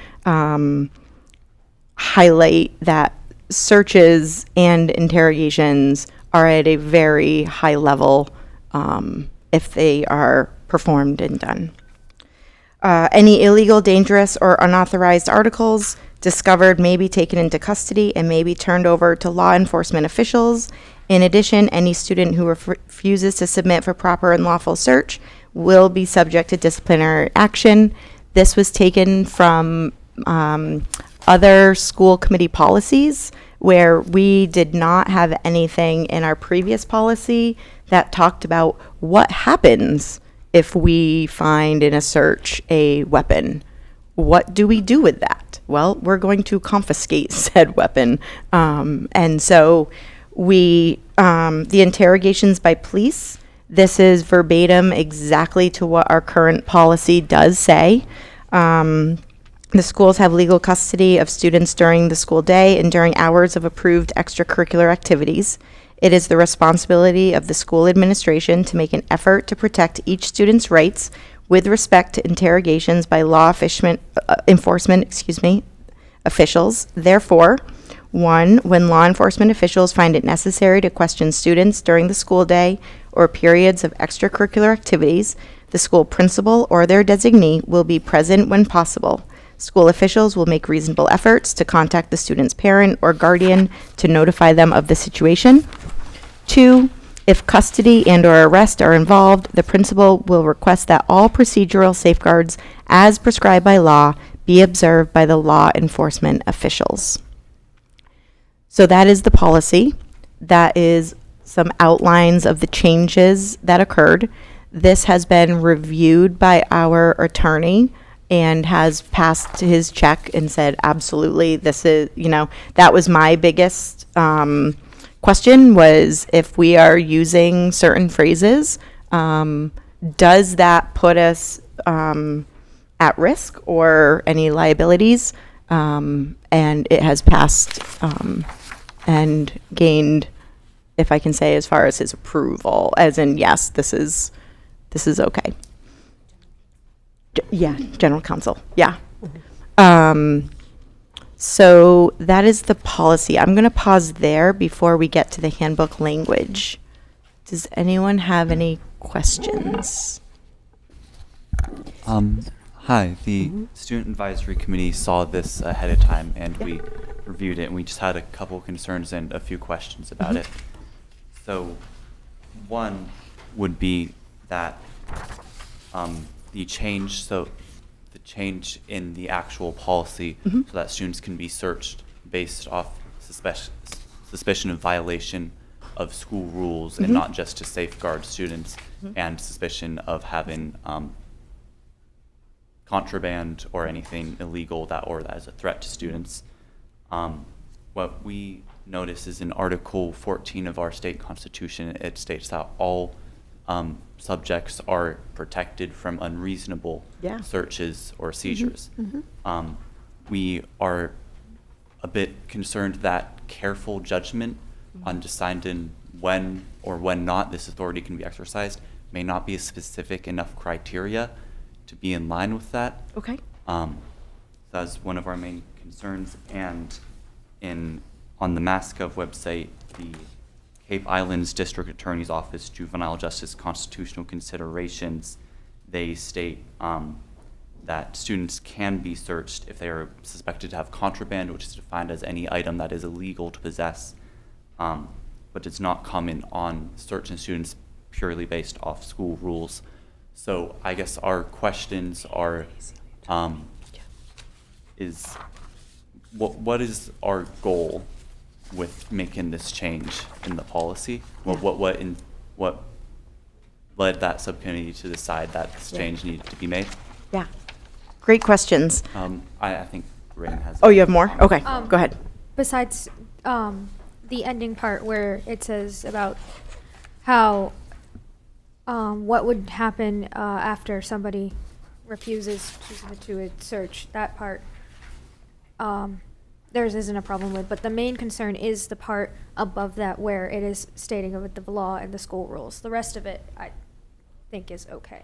highlight that searches and interrogations are at a very high level if they are performed and done. Any illegal, dangerous, or unauthorized articles discovered may be taken into custody and may be turned over to law enforcement officials. In addition, any student who refuses to submit for proper and lawful search will be subject to disciplinary action. This was taken from other school committee policies where we did not have anything in our previous policy that talked about what happens if we find in a search a weapon. What do we do with that? Well, we're going to confiscate said weapon. And so the interrogations by police, this is verbatim exactly to what our current policy does say. The schools have legal custody of students during the school day and during hours of approved extracurricular activities. It is the responsibility of the school administration to make an effort to protect each student's rights with respect to interrogations by law enforcement officials. Therefore, 1, when law enforcement officials find it necessary to question students during the school day or periods of extracurricular activities, the school principal or their designee will be present when possible. School officials will make reasonable efforts to contact the student's parent or guardian to notify them of the situation. 2, if custody and or arrest are involved, the principal will request that all procedural safeguards as prescribed by law be observed by the law enforcement officials. So that is the policy. That is some outlines of the changes that occurred. This has been reviewed by our attorney and has passed his check and said, absolutely, this is, that was my biggest question was if we are using certain phrases, does that put us at risk or any liabilities? And it has passed and gained, if I can say, as far as his approval, as in, yes, this is okay. Yeah, general counsel, yeah. So that is the policy. I'm going to pause there before we get to the handbook language. Does anyone have any questions? Hi, the Student Advisory Committee saw this ahead of time and we reviewed it and we just had a couple concerns and a few questions about it. So one would be that the change in the actual policy so that students can be searched based off suspicion of violation of school rules and not just to safeguard students and suspicion of having contraband or anything illegal that is a threat to students. What we notice is in Article 14 of our state constitution, it states that all subjects are protected from unreasonable searches or seizures. We are a bit concerned that careful judgment on deciding when or when not this authority can be exercised may not be a specific enough criteria to be in line with that. Okay. That's one of our main concerns. And on the MassGov website, the Cape Islands District Attorney's Office Juvenile Justice Constitutional Considerations, they state that students can be searched if they are suspected to have contraband, which is defined as any item that is illegal to possess, but does not comment on searching students purely based off school rules. So I guess our questions are, what is our goal with making this change in the policy? Well, what led that subcommittee to decide that this change needed to be made? Yeah. Great questions. I think Rain has. Oh, you have more? Okay, go ahead. Besides the ending part where it says about how what would happen after somebody refuses to submit to a search, that part, theirs isn't a problem with, but the main concern is the part above that where it is stating with the law and the school rules. The rest of it, I think, is okay.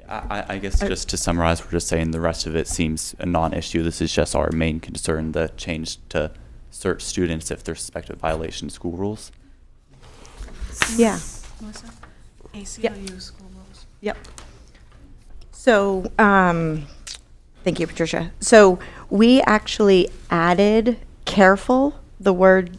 I guess just to summarize, we're just saying the rest of it seems a non-issue. This is just our main concern, the change to search students if they're suspected of violation of school rules. Yeah. Melissa? ACLU school rules. Yep. So, thank you, Patricia. So we actually added careful, the word,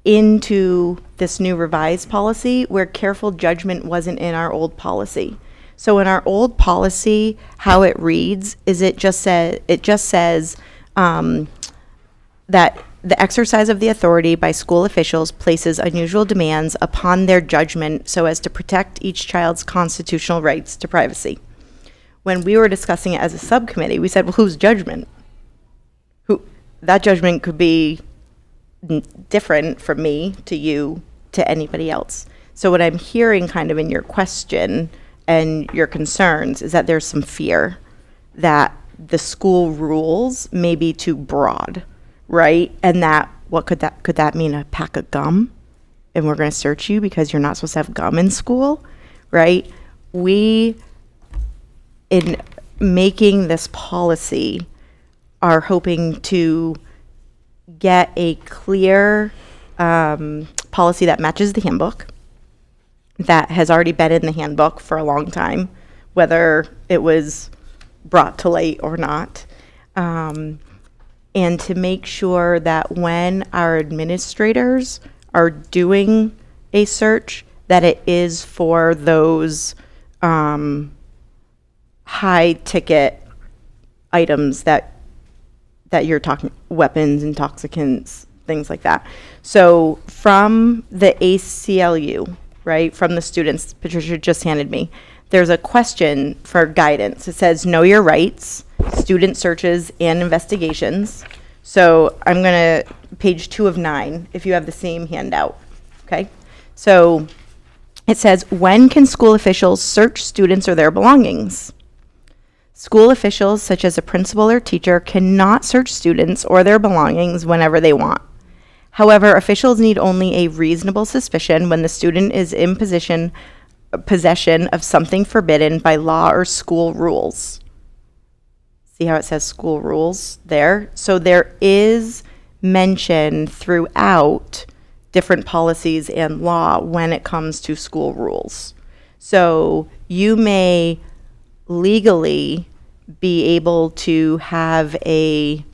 into this new revised policy where careful judgment wasn't in our old policy. So in our old policy, how it reads is it just says that the exercise of the authority by school officials places unusual demands upon their judgment so as to protect each child's constitutional rights to privacy. When we were discussing it as a subcommittee, we said, well, whose judgment? That judgment could be different from me to you to anybody else. So what I'm hearing kind of in your question and your concerns is that there's some fear that the school rules may be too broad, right? And that, what could that mean, a pack of gum? And we're going to search you because you're not supposed to have gum in school, right? We, in making this policy, are hoping to get a clear policy that matches the handbook, that has already been in the handbook for a long time, whether it was brought to light or not. And to make sure that when our administrators are doing a search, that it is for those high ticket items that you're talking, weapons, intoxicants, things like that. So from the ACLU, right, from the students Patricia just handed me, there's a question for guidance. It says, know your rights, student searches and investigations. So I'm going to, page 2 of 9, if you have the same handout, okay? So it says, when can school officials search students or their belongings? School officials, such as a principal or teacher, cannot search students or their belongings whenever they want. However, officials need only a reasonable suspicion when the student is in possession of something forbidden by law or school rules. See how it says school rules there? So there is mention throughout different policies and law when it comes to school rules. So you may legally be able to have a,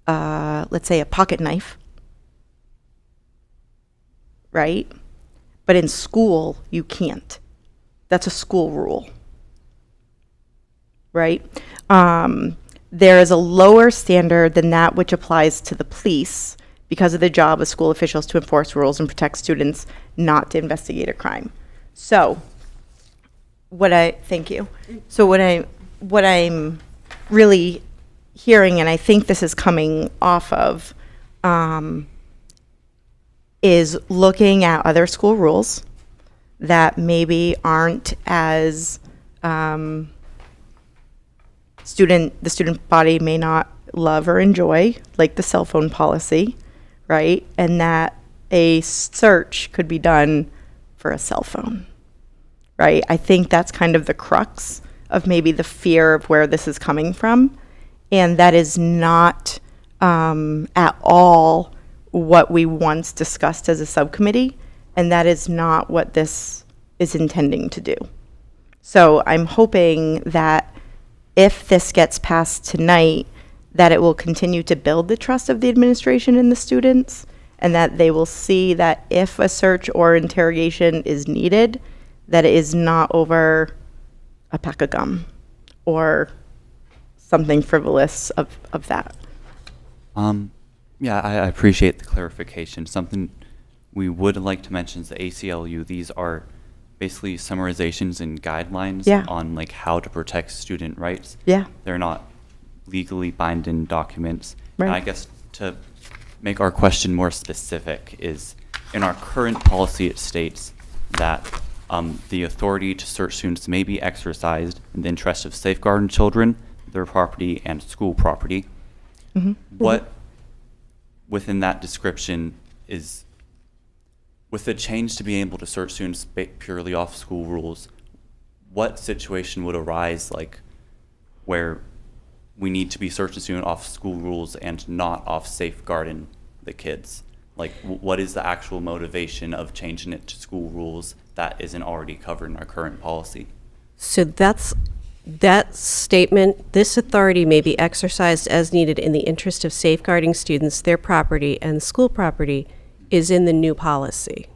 let's say, a pocket knife, right? But in school, you can't. That's a school rule, right? There is a lower standard than that which applies to the police because of the job of school officials to enforce rules and protect students, not to investigate a crime. So, thank you. So what I'm really hearing, and I think this is coming off of, is looking at other school rules that maybe aren't as, the student body may not love or enjoy, like the cell phone policy, right? And that a search could be done for a cell phone, right? I think that's kind of the crux of maybe the fear of where this is coming from. And that is not at all what we once discussed as a subcommittee. And that is not what this is intending to do. So I'm hoping that if this gets passed tonight, that it will continue to build the trust of the administration and the students, and that they will see that if a search or interrogation is needed, that it is not over a pack of gum or something frivolous of that. Yeah, I appreciate the clarification. Something we would like to mention is the ACLU. These are basically summarizations and guidelines on like how to protect student rights. Yeah. They're not legally binding documents. Right. And I guess to make our question more specific is in our current policy it states that the authority to search students may be exercised in the interest of safeguarding children, their property, and school property. What within that description is, with the change to being able to search students purely off school rules, what situation would arise like where we need to be searching student off school rules and not off safeguarding the kids? Like, what is the actual motivation of changing it to school rules that isn't already covered in our current policy? So that statement, this authority may be exercised as needed in the interest of safeguarding students, their property, and school property, is in the new policy.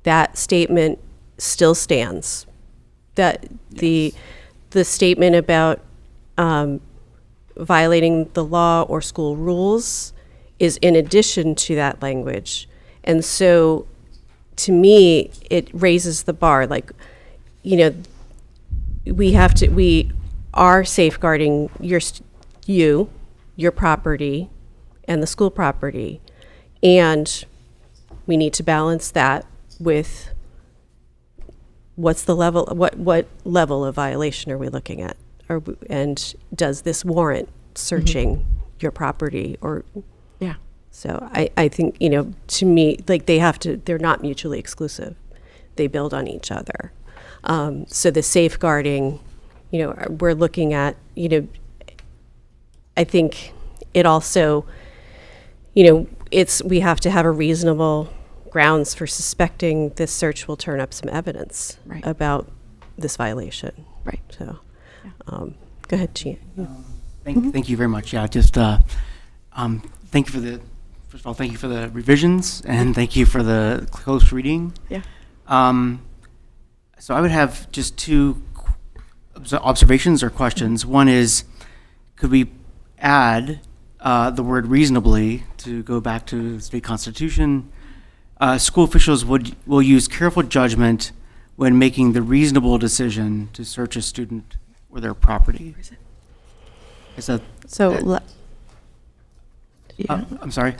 That statement still stands. That the statement about violating the law or school rules is in addition to that language. And so, to me, it raises the bar. Like, we are safeguarding your property and the school property, and we need to balance that with what's the level, what level of violation are we looking at? And does this warrant searching your property? Or Yeah. so I think, to me, like, they're not mutually exclusive. They build on each other. So the safeguarding, we're looking at, I think it also, we have to have a reasonable grounds for suspecting this search will turn up some evidence Right. about this violation. Right. So, go ahead, Gian. Thank you very much. Yeah, just thank you for the, first of all, thank you for the revisions, and thank you for the close reading. Yeah. So I would have just two observations or questions. One is, could we add the word reasonably to go back to the state constitution? School officials will use careful judgment when making the reasonable decision to search a student or their property. Is that, So, I'm sorry.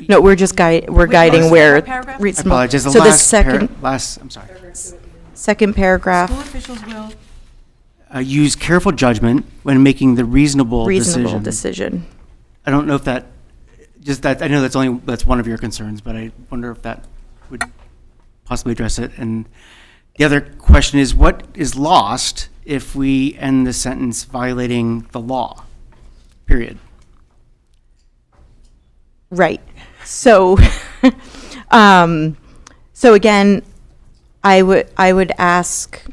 no, we're just we're guiding where. that paragraph? I reasonable. apologize. So the second, I'm sorry. second paragraph, School officials will. Use careful judgment when making the reasonable reasonable decision. decision. I don't know if that, just that, I know that's one of your concerns, but I wonder if that would possibly address it. And the other question is, what is lost if we end the sentence violating the law, period? Right. So, so again, I would ask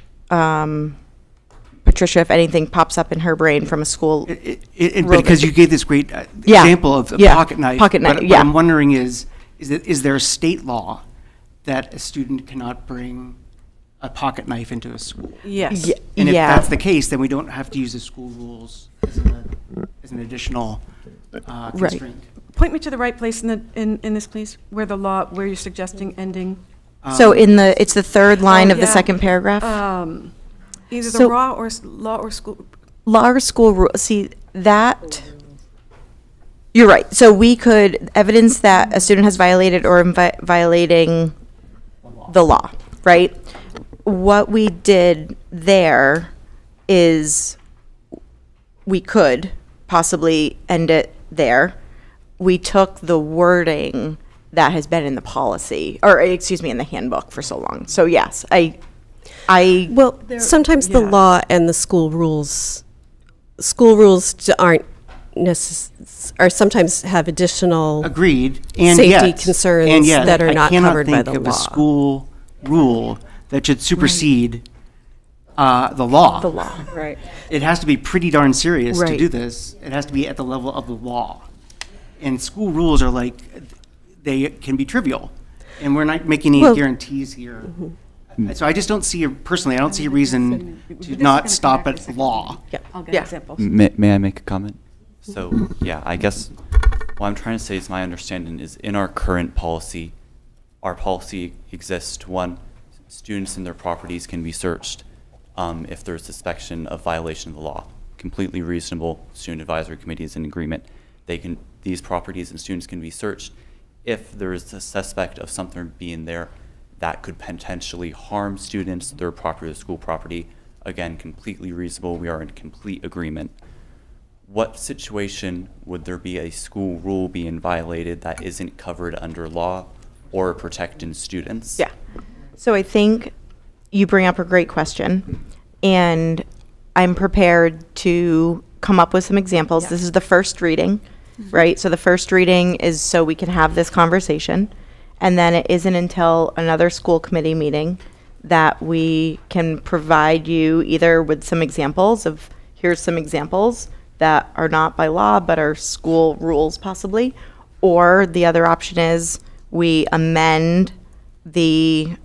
Patricia if anything pops up in her brain from a school. Because you gave this great Yeah. example of a Yeah. pocket knife. Pocket knife, What yeah. I'm wondering is there a state law that a student cannot bring a pocket knife into a school? Yes. And if Yeah. that's the case, then we don't have to use the school rules as an additional constraint. Point me to the right place in this, please, where you're suggesting ending. So it's the third line of the yeah. second paragraph. Either the So- law or school. Law or school rule, see, that, you're right. So we could evidence that a student has violated or violating the law, right? What we did there is we could possibly end it there. We took the wording that has been in the policy, or excuse me, in the handbook for so long. So yes, Well, sometimes the yeah. law and the school rules aren't or sometimes have additional. Agreed, and Safety yet, concerns and yet, that are not covered by the I cannot think of law. a school rule that should supersede the law. the law. Right. It has to be pretty darn serious to Right. do this. It has to be at the level of the law. And school rules are like, they can be trivial, and we're not making any Well- guarantees here. So I just don't see, personally, I don't see a reason to not stop at law. I'll get Yeah. examples. May I make a comment? So, yeah, I guess what I'm trying to say is my understanding is in our current policy, our policy exists to, one, students and their properties can be searched if there's suspicion of violation of the law. Completely reasonable. Student Advisory Committee is in agreement. These properties and students can be searched if there is a suspect of something being there that could potentially harm students, their property, or school property. Again, completely reasonable. We are in complete agreement. what situation would there be a school rule being violated that isn't covered under law or protecting students? Yeah. So I think you bring up a great question, and I'm prepared to come up with some examples. Yeah. This is the first reading, right? So the first reading is so we can have this conversation, and then it isn't until another school committee meeting that we can provide you either with some examples of, here's some examples that are not by law but are school rules possibly, or the other option is we amend the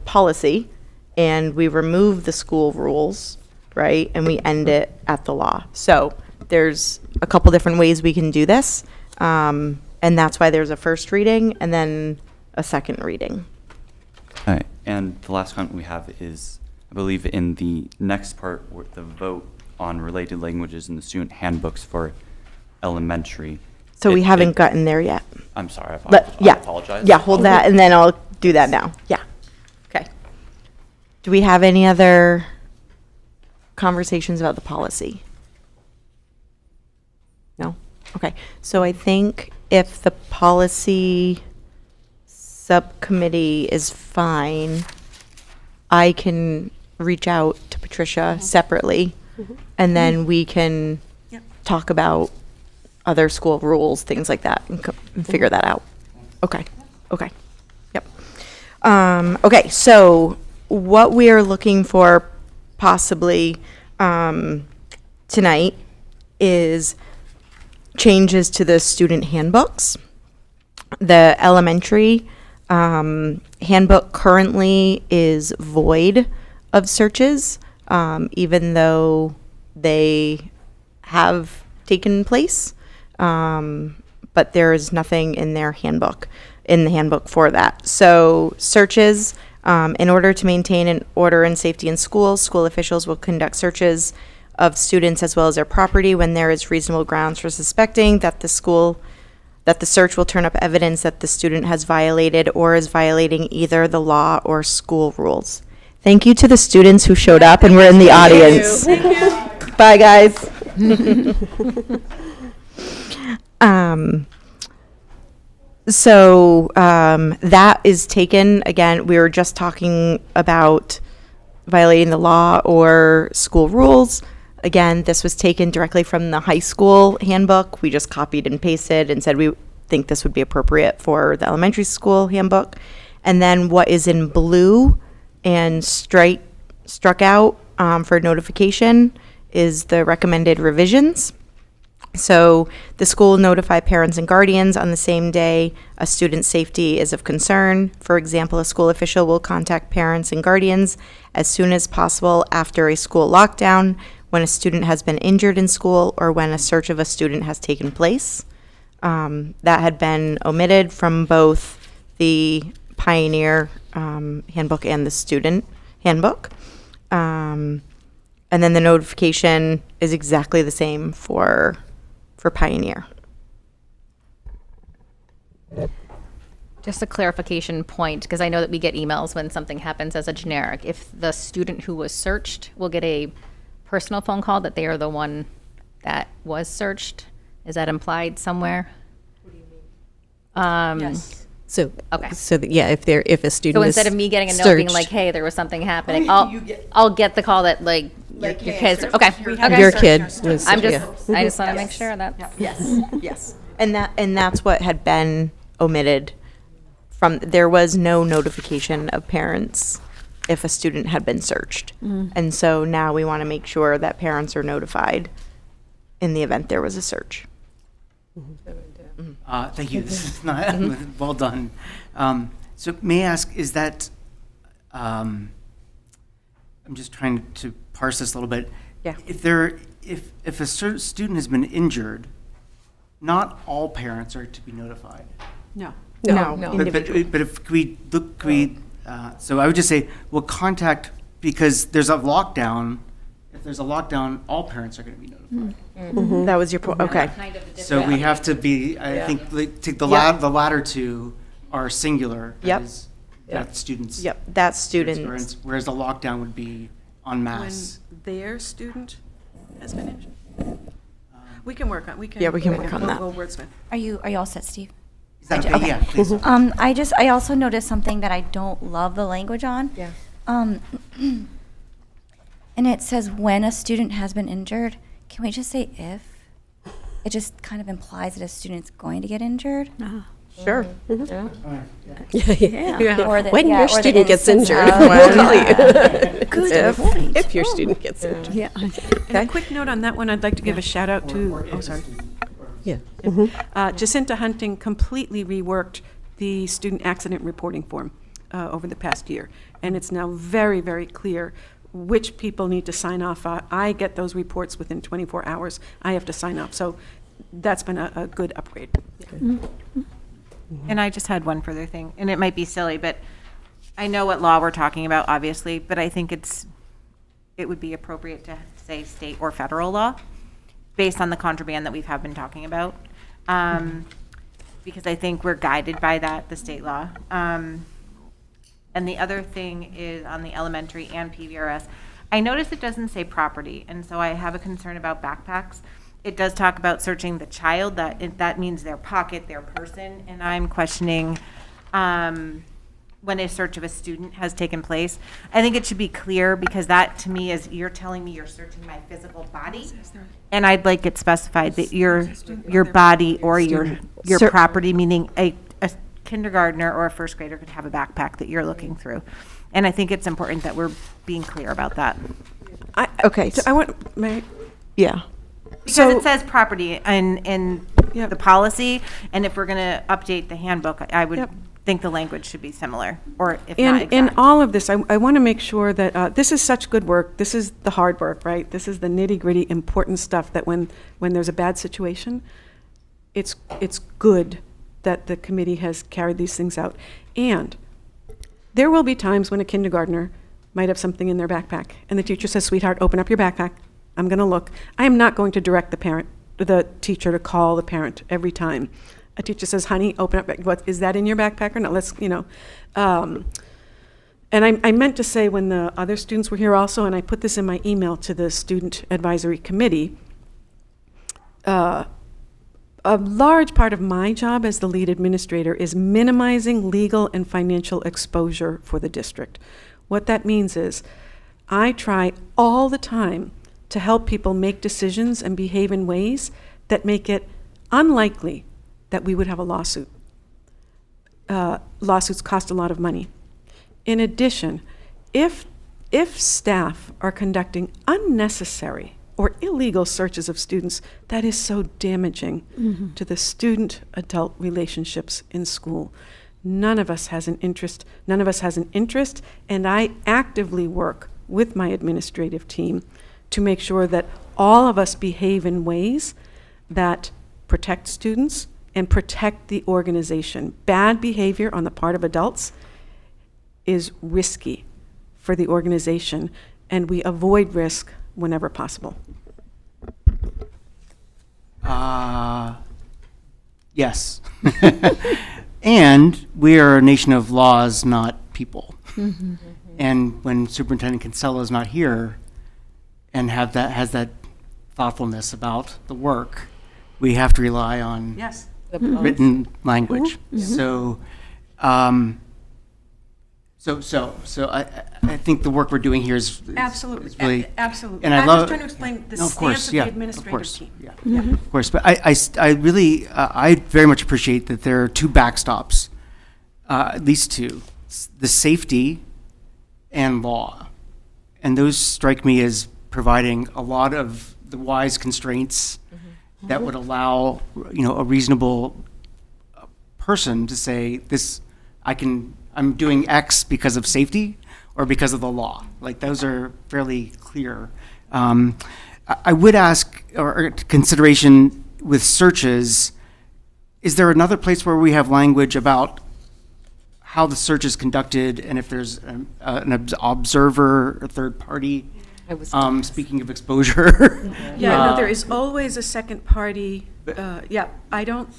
policy and we remove the school rules, right? And we end it at the law. So there's a couple different ways we can do this. And that's why there's a first reading and then a second reading. All right, and the last comment we have is, I believe in the next part, where the vote on related languages in the student handbooks for elementary. So we haven't gotten there yet. I'm sorry, I Yeah. apologize. Yeah, hold that and then I'll do that now. Yeah. Okay. Do we have any other conversations about the policy? No? Okay. So I think if the policy subcommittee is fine, I can reach out to Patricia separately, and then we can talk about other school rules, things like that, and figure that out. Okay. Okay. Yep. Okay. So what we are looking for possibly tonight is changes to the student handbooks. The elementary handbook currently is void of searches, even though they have taken place. But there is nothing in the handbook for that. So searches, in order to maintain an order and safety in schools, school officials will conduct searches of students as well as their property when there is reasonable grounds for suspecting that the search will turn up evidence that the student has violated or is violating either the law or school rules. Thank you to the students who showed up and were in the audience. Bye, guys. That is taken, again, we were just talking about violating the law or school rules. Again, this was taken directly from the high school handbook. We just copied and pasted and said we think this would be appropriate for the elementary school handbook. And then what is in blue and struck out for notification is the recommended revisions. So the school will notify parents and guardians on the same day a student's safety is of concern. For example, a school official will contact parents and guardians as soon as possible after a school lockdown, when a student has been injured in school, or when a search of a student has taken place. That had been omitted from both the Pioneer handbook and the student handbook. And then the notification is exactly the same for Pioneer. Just a clarification point, because I know that we get emails when something happens as a generic. If the student who was searched will get a personal phone call that they are the one that was searched, is that implied somewhere? What do you mean? Yes. So, Okay. if a student So is instead of me getting a note being searched- like, hey, there was something happening, I'll get the call that like your kids, okay. Okay. your kid was, I yeah. just want to make sure that. Yes, yes. And that's what had been omitted from, there was no notification of parents if a student had been searched. And so now we want to make sure that parents are notified in the event there was a search. Thank you. This is not well done. So may I ask, is that, I'm just trying to parse this a little bit. Yeah. If a student has been injured, not all parents are to be notified. No. No. But if so I would just say, we'll contact, because there's a lockdown. If there's a lockdown, all parents are going to be notified. That was your point, okay. So we have to be, I think, like, take the latter two are singular. Yep. That students. Yep, that's students. Experience, whereas the lockdown would be en masse. When their student has been injured. We can work on, we can. Yeah, we can work on that. We'll wordsmith. Are you all set, Steve? Is that I- okay? Yeah, please. I also noticed something that I don't love the language on. Yeah. And it says when a student has been injured. Can we just say if? It just kind of implies that a student's going to get injured. Sure. Yeah. Or that- When yeah, your or the student gets instance injured, of- we'll tell you. Good Instead of point. if your student gets injured. Yeah. And a quick note on that one, I'd like to give a shout out to, oh, sorry. Yeah. Jacinta Hunting completely reworked the student accident reporting form over the past year. And it's now very, very clear which people need to sign off. I get those reports within 24 hours. I have to sign off. So that's been a good upgrade. And I just had one further thing, and it might be silly, but I know what law we're talking about, obviously, but I think it would be appropriate to say state or federal law based on the contraband that have been talking about. Because I think we're guided by the state law. And the other thing is on the elementary and PVRS. I noticed it doesn't say property, and so I have a concern about backpacks. It does talk about searching the child, that means their pocket, their person, and I'm questioning when a search of a student has taken place. I think it should be clear, because that to me is, you're telling me you're searching my physical body, and I'd like it specified that your body or your property, meaning a kindergartner or a first grader could have a backpack that you're looking through. And I think it's important that we're being clear about that. Okay. So I want, may, Yeah. Because it says property in Yep. the policy, and if we're going to update the handbook, I would Yep. think the language should be similar, or if not in exact. all of this, I want to make sure that this is such good work. This is the hard work, right? This is the nitty-gritty, important stuff that when there's a bad situation, it's good that the committee has carried these things out. And there will be times when a kindergartner might have something in their backpack, and the teacher says, "Sweetheart, open up your backpack. I'm going to look." I am not going to direct the teacher to call the parent every time a teacher says, "Honey, open up, what, is that in your backpack or not?" Let's, and I meant to say when the other students were here also, and I put this in my email to the Student Advisory Committee, a large part of my job as the lead administrator is minimizing legal and financial exposure for the district. What that means is I try all the time to help people make decisions and behave in ways that make it unlikely that we would have a lawsuit. Lawsuits cost a lot of money. In addition, if staff are conducting unnecessary or illegal searches of students, that is so damaging to the student-adult relationships in school. None of us has an interest, and I actively work with my administrative team to make sure that all of us behave in ways that protect students and protect the organization. Bad behavior on the part of adults is risky for the organization, and we avoid risk whenever possible. Yes. And we are a nation of laws, not people. And when Superintendent Kinsella is not here and has that thoughtfulness about the work, we have to rely on Yes. written language. So, so I think the work we're doing here is Absolutely, is really, absolutely. and I I'm love- just trying to explain the No, of stance course, of yeah, the of administrative course, team. yeah, of course. But I really, I very much appreciate that there are two backstops, at least two, the safety and law. And those strike me as providing a lot of the wise constraints that would allow, a reasonable person to say, this, I'm doing X because of safety or because of the law. Like, those are fairly clear. I would ask, or consideration with searches, is there another place where we have language about how the search is conducted and if there's an observer or third party? Speaking of exposure. Yeah, no, there is always a second party. I don't,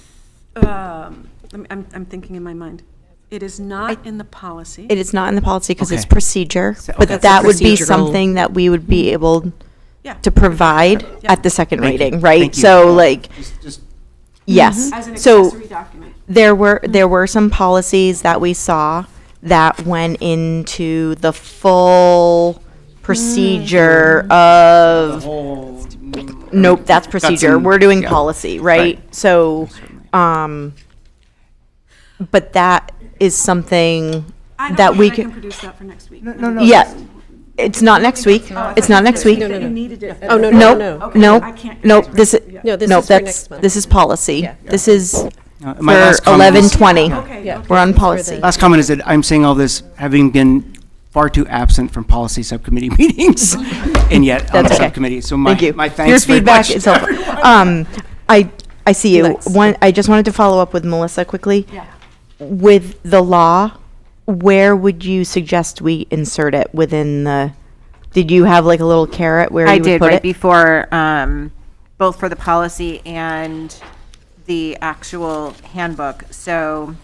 I'm thinking in my mind. It is not in the policy. It is not in the policy because it's Okay. procedure, So- but okay. that would be Procedural. something that we would be able Yeah. to provide Yeah. at the second Thank you. reading, right? Thank you. So like, Just yes. As an So accessory document. there were some policies that we saw that went into the full procedure the of, whole. nope, that's procedure. some- We're doing yeah. policy, right? So, but that is something I that we I can can, produce that for next week. No. yeah. It's not next week. It's not next week. No, no, no. You needed it. Oh, no, Nope, no. Okay, nope, I can't- nope, this is, No, this nope, is for that's, next month. this is policy. Yeah. This is My for last comment is- 11/20. Okay, Yeah. okay. We're on It's for policy. the- Last comment is that I'm saying all this having been far too absent from policy subcommittee meetings, and yet on the That's okay. subcommittee. So Thank you. my Your thanks very feedback much is to helpful. everyone. I see you. Nice. I just wanted to follow up with Melissa quickly. Yeah. With the law, where would you suggest we insert it within the, did you have like a little carrot where I you would did put right it? before, both for the policy and the actual handbook. So,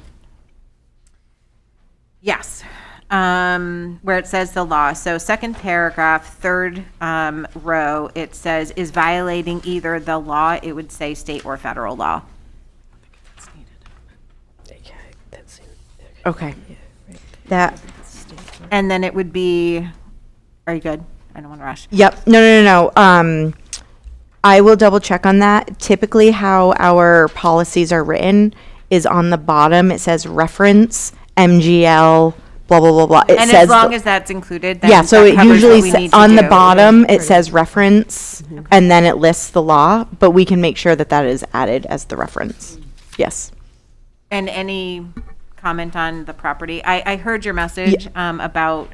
yes, where it says the law. So second paragraph, third row, it says is violating either the law, it would say state or federal law. Okay. That, And then it would be, are you good? I don't want to rush. yep, no. I will double check on that. Typically how our policies are written is on the bottom, it says reference, MGL, blah, blah, blah, blah. It And says as long the- as that's included, then Yeah, so that it covers usually, what we need to on the do. bottom, it says reference, and then it lists the law, but we can make sure that that is added as the reference. Yes. And any comment on the property? I heard your message about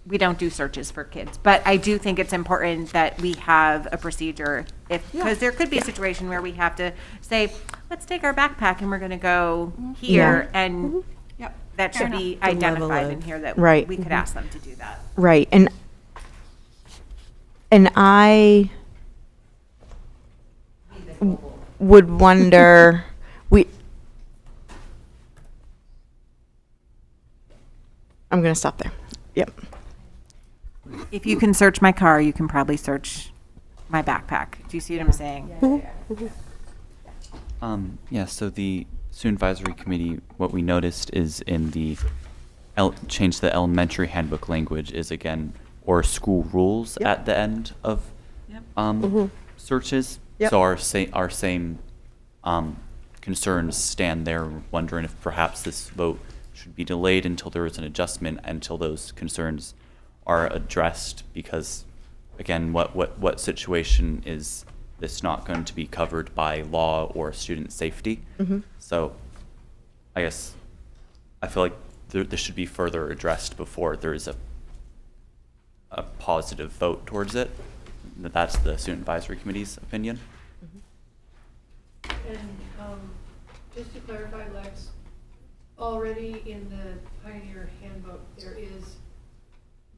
we don't do searches for kids, but I do think it's important that we have a procedure because there could be a situation where we have to say, let's take our backpack and we're going to go here, and Yep. that should be The level identified of- in here that Right. we could ask them to do that. Right, and I would wonder, I'm gonna stop there. Yep. If you can search my car, you can probably search my backpack. Do you see what I'm saying? Yeah, so the Student Advisory Committee, what we noticed is in the change the elementary handbook language is again, or school rules at the end of searches. Yep. So our same concerns stand there, wondering if perhaps this vote should be delayed until there is an adjustment, until those concerns are addressed, because again, what situation is this not going to be covered by law or student safety? So I guess I feel like this should be further addressed before there is a positive vote towards it. That's the Student Advisory Committee's opinion. And just to clarify, Lex, already in the Pioneer Handbook, there is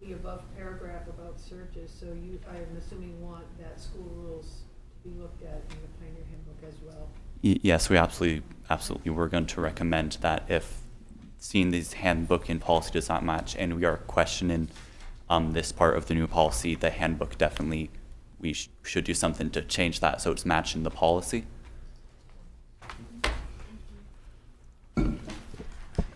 the above paragraph about searches, so you, I am assuming, want that school rules to be looked at in the Pioneer Handbook as well. Yes, we absolutely, we're going to recommend that if seeing this handbook and policy does not match and we are questioning this part of the new policy, the handbook definitely, we should do something to change that so it's matching the policy.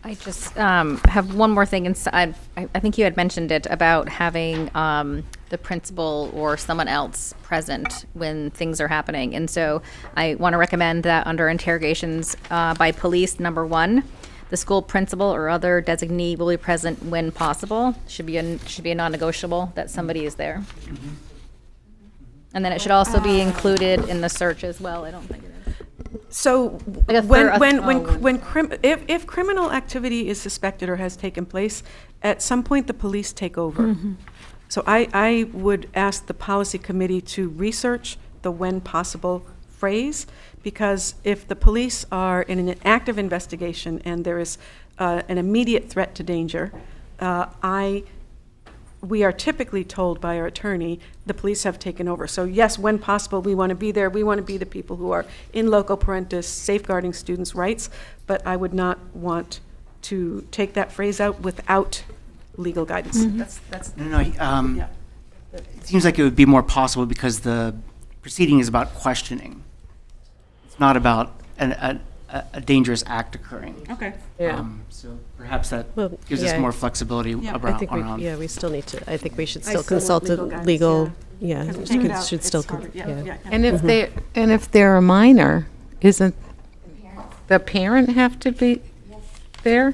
I just have one more thing inside. I think you had mentioned it about having the principal or someone else present when things are happening. And so I want to recommend that under interrogations by police, number 1, the school principal or other designee will be present when possible. Should be a non-negotiable that somebody is there. And then it should also be included in the search as well. I don't think it is. So I guess there are- if criminal activity is suspected or has taken place, at some point the police take over. So I would ask the policy committee to research the when possible phrase, because if the police are in an active investigation and there is an immediate threat to danger, we are typically told by our attorney, the police have taken over. So yes, when possible, we want to be there. We want to be the people who are in loco parentis, safeguarding students' rights. But I would not want to take that phrase out without legal guidance. No, it seems like it would be more possible because the proceeding is about questioning. It's not about a dangerous act occurring. Okay. Yeah. So perhaps that Well, gives us yeah. more flexibility Yeah, I I think around. we still need to, I think we should I still still consult want legal guidance, legal, yeah, Because should it should still, it's harder. yeah. And if they're a minor, isn't the parent have to be there?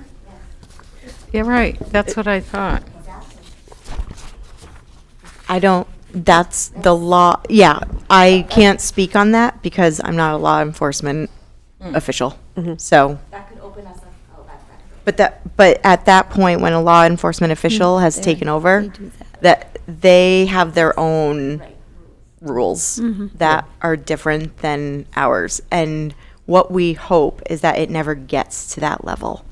Yeah, right. That's what I thought. That's the law. Yeah, I can't speak on that because I'm not a law enforcement official. So. That could open us up. But at that point, when a law enforcement official has taken over, that they have their own rules that are different than ours. And what we hope is that it never gets to that level,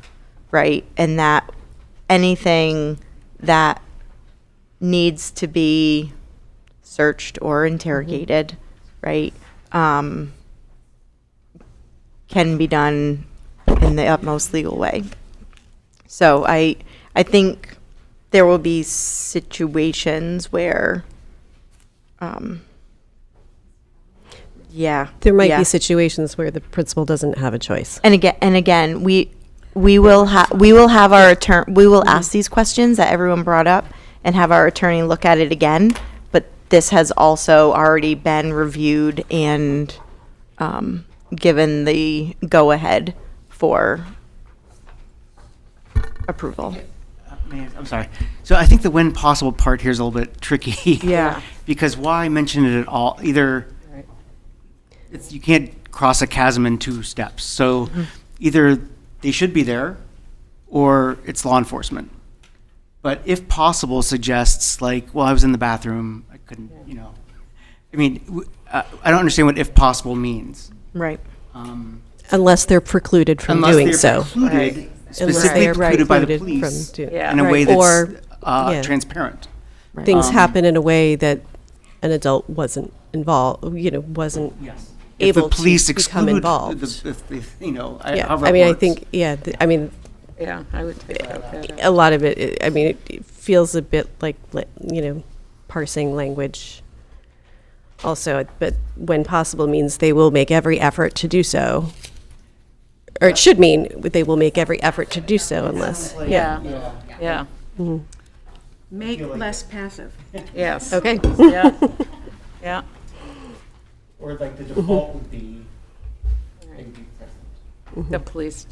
right? And that anything that needs to be searched or interrogated, right, can be done in the utmost legal way. So I think there will be situations where, There might yeah. be situations where the principal doesn't have a choice. And again, we will have our attorney, we will ask these questions that everyone brought up and have our attorney look at it again. But this has also already been reviewed and given the go-ahead for approval. I'm sorry. So I think the when possible part here is a little bit tricky. Yeah. Because why mention it at all? Either you can't cross a chasm in two steps. So either they should be there or it's law enforcement. But if possible suggests like, well, I was in the bathroom, I couldn't, I mean, I don't understand what if possible means. Right. Unless they're precluded from Unless doing they're so. precluded, Unless specifically they are precluded by the precluded police from doing- Yeah. in a Right. way that's Or, yeah. transparent. Things Um, happen in a way that an adult wasn't involved, wasn't Yes. able If the police to become exclude involved. however I mean, it I works. think, Yeah, I would take that. a lot of it, it feels a bit like, parsing language also, but when possible means they will make every effort to do so. Or it should mean they will make every effort to do so unless, Yeah, yeah, Make less passive. yes. okay. Yeah, yeah. Or like the default would be The police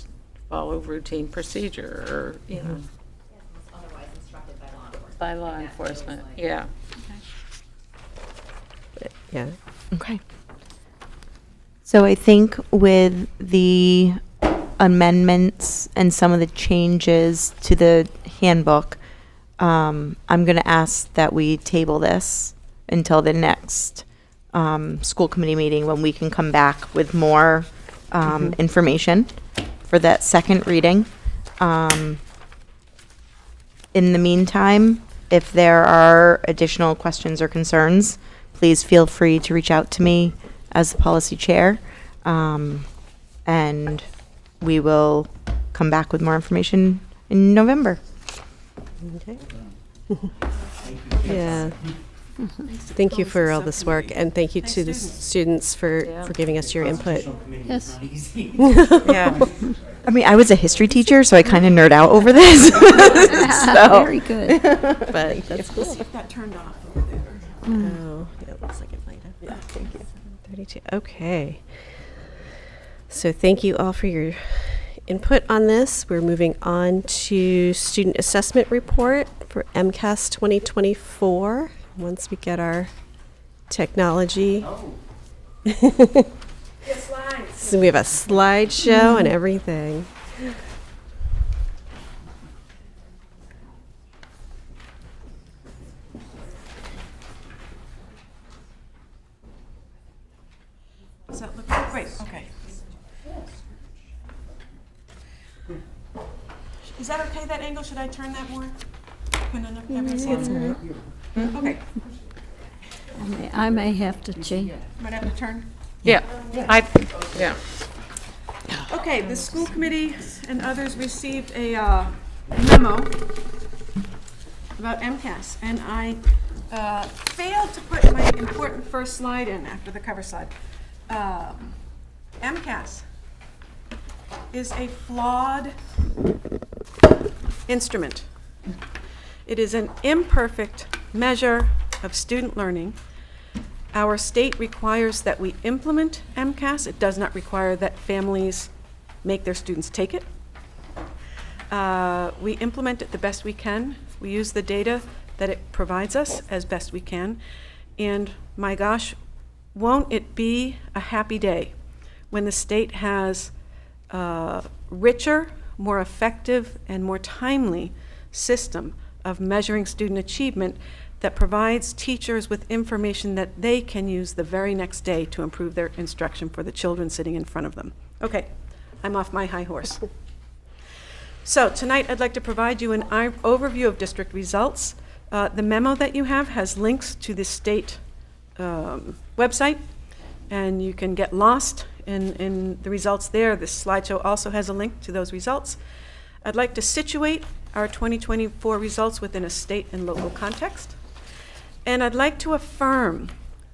follow routine procedure or, Otherwise instructed by law enforcement. by law enforcement, yeah. Yeah. Okay. So I think with the amendments and some of the changes to the handbook, I'm going to ask that we table this until the next school committee meeting when we can come back with more information for that second reading. In the meantime, if there are additional questions or concerns, please feel free to reach out to me as the policy chair. And we will come back with more information in November. Okay. Yeah. Thank you for all this work, and thank you to the students for giving us your input. Yes. Yeah. I mean, I was a history teacher, so I kind of nerd out over this. Very good. But that's cool. If that turned off over there. Oh, yeah, it looks like it might have. Yeah, thank you. 32, okay. So thank you all for your input on this. We're moving on to student assessment report for MCAS 2024. Once we get our technology. So we have a slideshow and everything. Does that look good? Great, okay. Is that okay, that angle? Should I turn that more? Okay. I may have to change. Might have to turn. Yeah, yeah. Okay, the school committee and others received a memo about MCAS, and I failed to put my important first slide in after the cover slide. MCAS is a flawed instrument. It is an imperfect measure of student learning. Our state requires that we implement MCAS. It does not require that families make their students take it. We implement it the best we can. We use the data that it provides us as best we can. And my gosh, won't it be a happy day when the state has a richer, more effective, and more timely system of measuring student achievement that provides teachers with information that they can use the very next day to improve their instruction for the children sitting in front of them. Okay, I'm off my high horse. So tonight I'd like to provide you an overview of district results. The memo that you have has links to the state website, and you can get lost in the results there. This slideshow also has a link to those results. I'd like to situate our 2024 results within a state and local context. And I'd like to affirm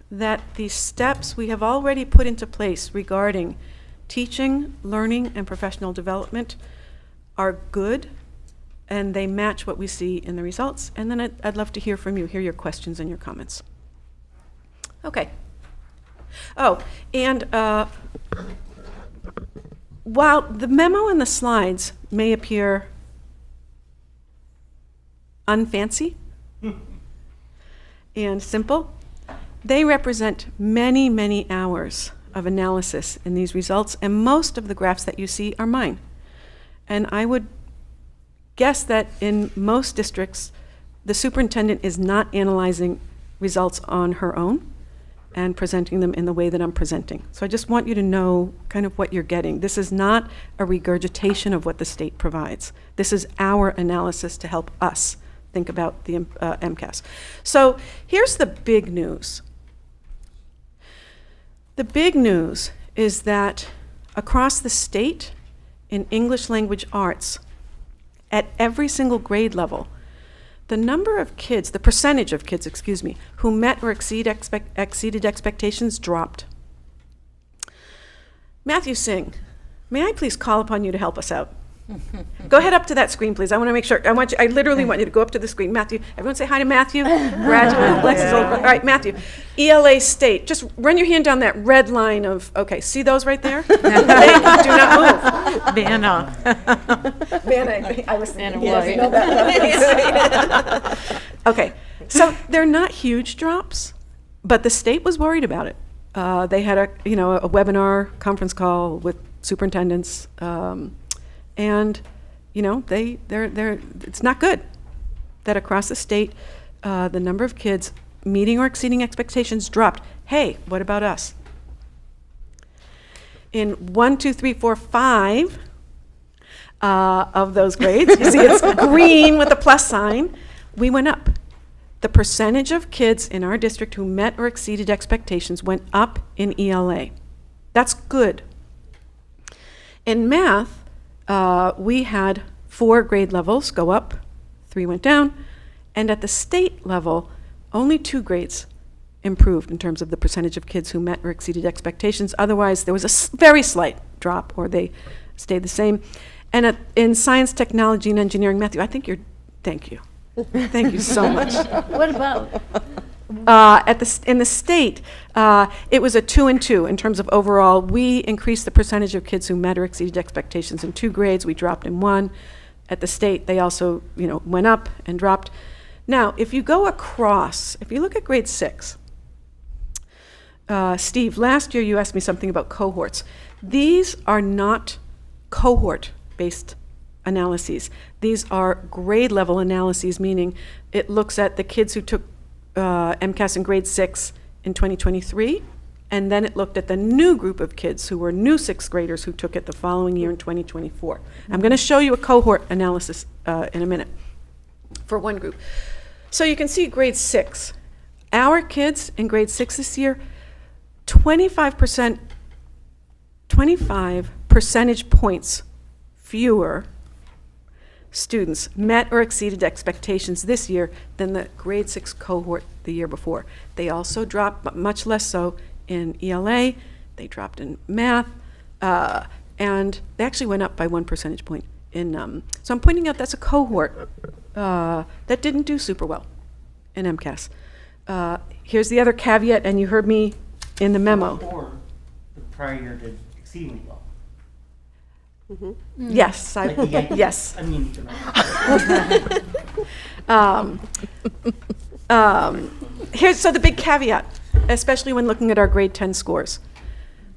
that the steps we have already put into place regarding teaching, learning, and professional development are good, and they match what we see in the results. And then I'd love to hear from you, hear your questions and your comments. Okay. Oh, and while the memo and the slides may appear unfancy and simple, they represent many, many hours of analysis in these results, and most of the graphs that you see are mine. And I would guess that in most districts, the superintendent is not analyzing results on her own and presenting them in the way that I'm presenting. So I just want you to know kind of what you're getting. This is not a regurgitation of what the state provides. This is our analysis to help us think about the MCAS. So here's the big news. The big news is that across the state in English language arts, at every single grade level, the number of kids, the percentage of kids, excuse me, who met or exceeded expectations dropped. Matthew Singh, may I please call upon you to help us out? Go ahead up to that screen, please. I want to make sure. I literally want you to go up to the screen. Matthew, everyone say hi to Matthew. Graduate, Lexus. All right, Matthew. ELA State. Just run your hand down that red line of, okay, see those right there? They do not move. Vanna. Vanna, I was thinking. Vanna He doesn't know that. Okay, so they're not huge drops, but the state was worried about it. They had a webinar conference call with superintendents, and it's not good that across the state the number of kids meeting or exceeding expectations dropped. Hey, what about us? In 1, 2, 3, 4, 5 of those grades, you see it's green with a plus sign, we went up. The percentage of kids in our district who met or exceeded expectations went up in ELA. That's good. In math, we had 4 grade levels go up, 3 went down, and at the state level, only 2 grades improved in terms of the percentage of kids who met or exceeded expectations. Otherwise, there was a very slight drop, or they stayed the same. And in science, technology, and engineering, Matthew, thank you. Thank you so much. What about? In the state, it was a 2 and 2 in terms of overall. We increased the percentage of kids who met or exceeded expectations in 2 grades. We dropped in 1. At the state, they also, went up and dropped. Now, if you go across, if you look at grade 6, Steve, last year you asked me something about cohorts. These are not cohort-based analyses. These are grade level analyses, meaning it looks at the kids who took MCAS in grade 6 in 2023, and then it looked at the new group of kids who were new 6th graders who took it the following year in 2024. I'm going to show you a cohort analysis in a minute for one group. So you can see grade 6. Our kids in grade 6 this year, 25 percentage points fewer students met or exceeded expectations this year than the grade 6 cohort the year before. They also dropped, but much less so, in ELA. They dropped in math, and they actually went up by 1 percentage point in. So I'm pointing out that's a cohort that didn't do super well in MCAS. Here's the other caveat, and you heard me in the memo. Or the prior year did exceedingly well. Yes, Like the Yankees. yes. I mean, Here's so the big caveat, especially when looking at our grade 10 scores.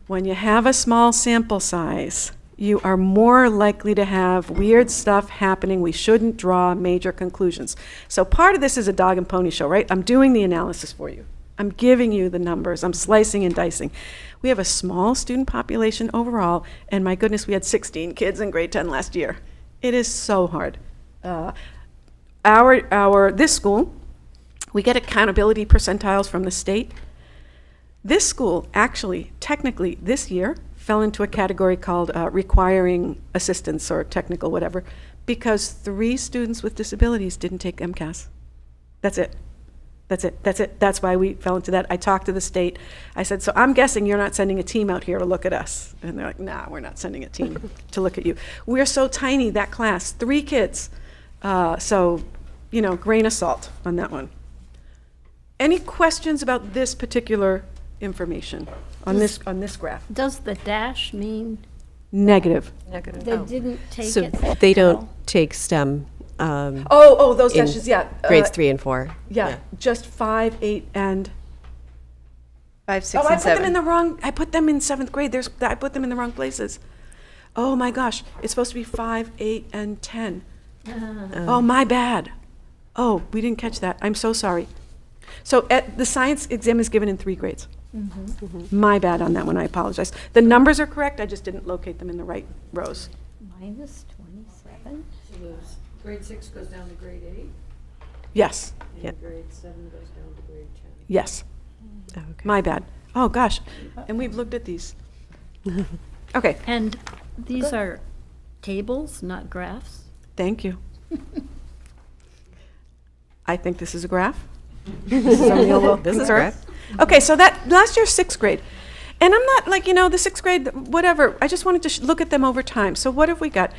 When you have a small sample size, you are more likely to have weird stuff happening. We shouldn't draw major conclusions. So part of this is a dog and pony show, right? I'm doing the analysis for you. I'm giving you the numbers. I'm slicing and dicing. We have a small student population overall, and my goodness, we had 16 kids in grade 10 last year. It is so hard. This school, we get accountability percentiles from the state. This school actually, technically, this year fell into a category called requiring assistance or technical whatever, because 3 students with disabilities didn't take MCAS. That's it. That's why we fell into that. I talked to the state. I said, so I'm guessing you're not sending a team out here to look at us. And they're like, nah, we're not sending a team to look at you. We're so tiny, that class, 3 kids. So, grain of salt on that one. Any questions about this particular information on this graph? Does the dash mean Negative. they didn't take So it? they at don't all? take STEM. Those in dashes, yeah. Grades 3 and 4. Yeah, just 5, 8, and 5, 6, I and put 7. them in the wrong. I put them in 7th grade. I put them in the wrong places. Oh my gosh! It's supposed to be 5, 8, and 10. Oh, my bad. Oh, we didn't catch that. I'm so sorry. So the science exam is given in 3 grades. My bad on that one. I apologize. The numbers are correct. I just didn't locate them in the right rows. Minus 27? So those, grade 6 goes down to grade 8, Yes. and grade 7 goes down to grade 10. Yes. Okay. My bad. Oh gosh. And we've looked at these. Okay. And these are tables, not graphs? Thank you. I think this is a graph. This is a graph. graph. Okay, so that last year's 6th grade. And I'm not like, the 6th grade, whatever. I just wanted to look at them over time. So what have we got?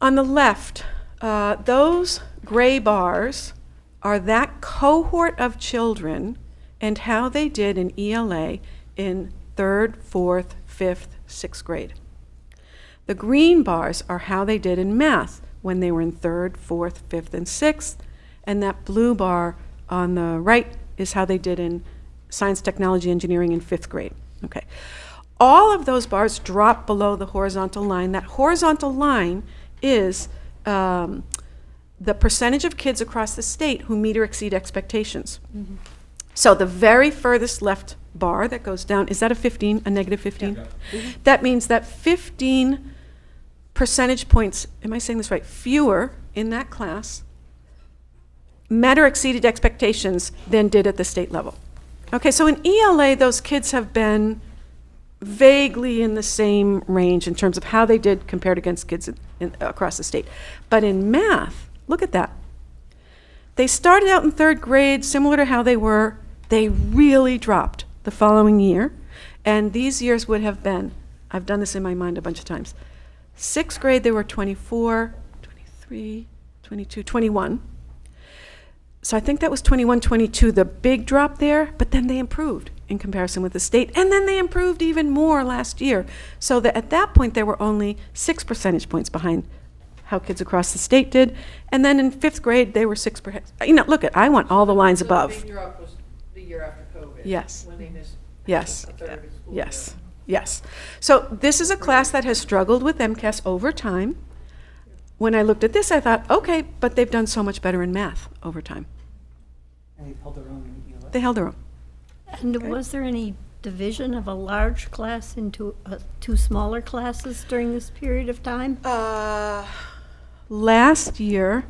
On the left, those gray bars are that cohort of children and how they did in ELA in 3rd, 4th, 5th, 6th grade. The green bars are how they did in math when they were in 3rd, 4th, 5th, and 6th. And that blue bar on the right is how they did in science, technology, engineering in 5th grade. Okay. All of those bars drop below the horizontal line. That horizontal line is the percentage of kids across the state who meet or exceed expectations. So the very furthest left bar that goes down, is that a 15, a negative 15? Yeah. That means that 15 percentage points, am I saying this right, fewer in that class met or exceeded expectations than did at the state level. Okay, so in ELA, those kids have been vaguely in the same range in terms of how they did compared against kids across the state. But in math, look at that. They started out in 3rd grade, similar to how they were. They really dropped the following year. And these years would have been, I've done this in my mind a bunch of times. 6th grade, they were 24, 23, 22, 21. So I think that was 21, 22, the big drop there, but then they improved in comparison with the state, and then they improved even more last year. So that at that point, they were only 6 percentage points behind how kids across the state did, and then in 5th grade, they were 6%. Look I want all the lines above. The big drop was the year after COVID. Yes. When they missed Yes. a third of the school Yes, year. yes. So this is a class that has struggled with MCAS over time. When I looked at this, I thought, okay, but they've done so much better in math over time. And they held their own in ELA. They held their own. And was there any division of a large class into 2 smaller classes during this period of time? Last year,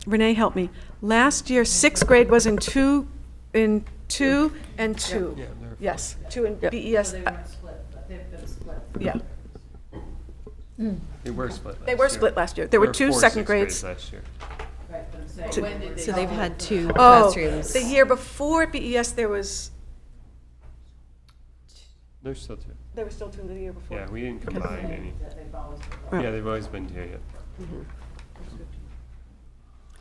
Renee, help me. Last year, 6th grade was in two and 2. Yes, 2 and BES. So they weren't split, but they've been split. Yeah, They were split last they were year. split last year. There were 2 4 second sixth grades. last year. Right, but I'm say, when did they? So they've had 2 Oh, classrooms. the year before BES, there were still 2 the year before. Yeah, we didn't combine any. Right. Yeah, they've always been 2, yeah.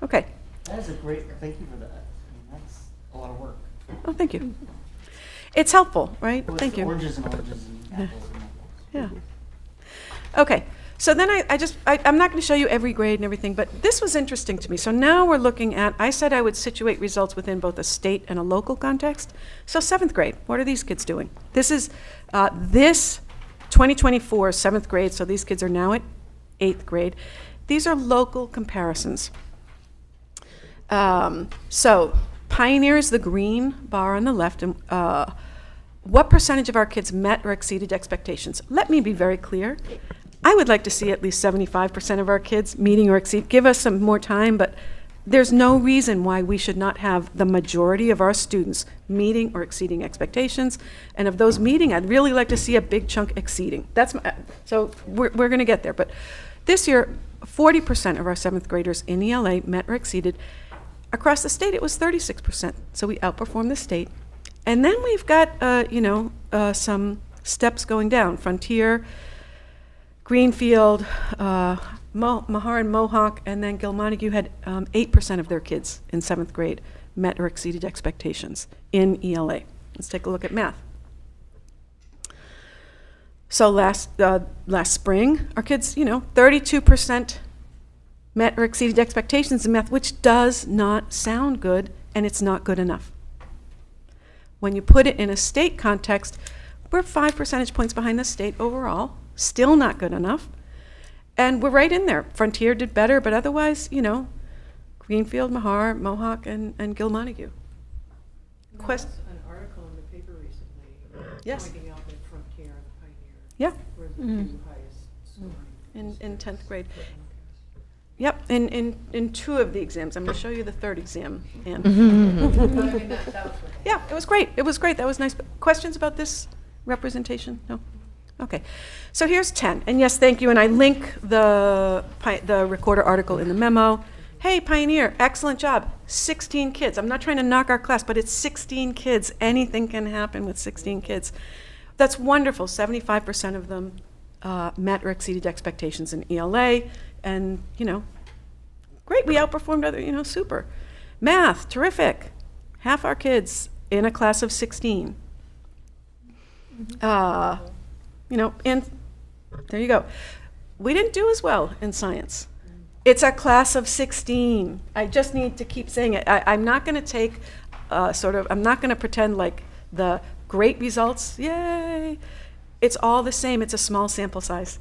Okay. That is a great, thank you for that. I mean, that's a lot of work. Oh, thank you. It's helpful, right? With Thank you. Oranges and oranges and apples and apples. Yeah. Okay, so then I'm not going to show you every grade and everything, but this was interesting to me. So now we're looking at, I said I would situate results within both a state and a local context. So 7th grade, what are these kids doing? This is this 2024 7th grade, so these kids are now at 8th grade. These are local comparisons. So Pioneer is the green bar on the left. And what percentage of our kids met or exceeded expectations? Let me be very clear. I would like to see at least 75% of our kids meeting or exceed. Give us some more time, but there's no reason why we should not have the majority of our students meeting or exceeding expectations. And of those meeting, I'd really like to see a big chunk exceeding. So we're going to get there. But this year, 40% of our 7th graders in ELA met or exceeded. Across the state, it was 36%. So we outperformed the state. And then we've got, some steps going down. Frontier, Greenfield, Mahar and Mohawk, and then Gilmontague had 8% of their kids in 7th grade met or exceeded expectations in ELA. Let's take a look at math. So last spring, our kids, 32% met or exceeded expectations in math, which does not sound good, and it's not good enough. When you put it in a state context, we're 5 percentage points behind the state overall, still not good enough. And we're right in there. Frontier did better, but otherwise, Greenfield, Mahar, Mohawk, and Gilmontague. There was an article in the paper recently Yes. pointing out that Frontier and Pioneer Yeah, were the 2 highest scoring. in 10th grade. Yep, in 2 of the exams. I'm going to show you the 3rd exam, Ann. But I mean, that was what they- Yeah, it was great. It was great. That was nice. Questions about this representation? No? Okay. So here's 10. And yes, thank you. And I link the Recorder article in the memo. Hey, Pioneer, excellent job. 16 kids. I'm not trying to knock our class, but it's 16 kids. Anything can happen with 16 kids. That's wonderful. 75% of them met or exceeded expectations in ELA. And, great. We outperformed other, super. Math, terrific. Half our kids in a class of 16. And there you go. We didn't do as well in science. It's a class of 16. I just need to keep saying it. I'm not going to take I'm not going to pretend like the great results, yay. It's all the same. It's a small sample size.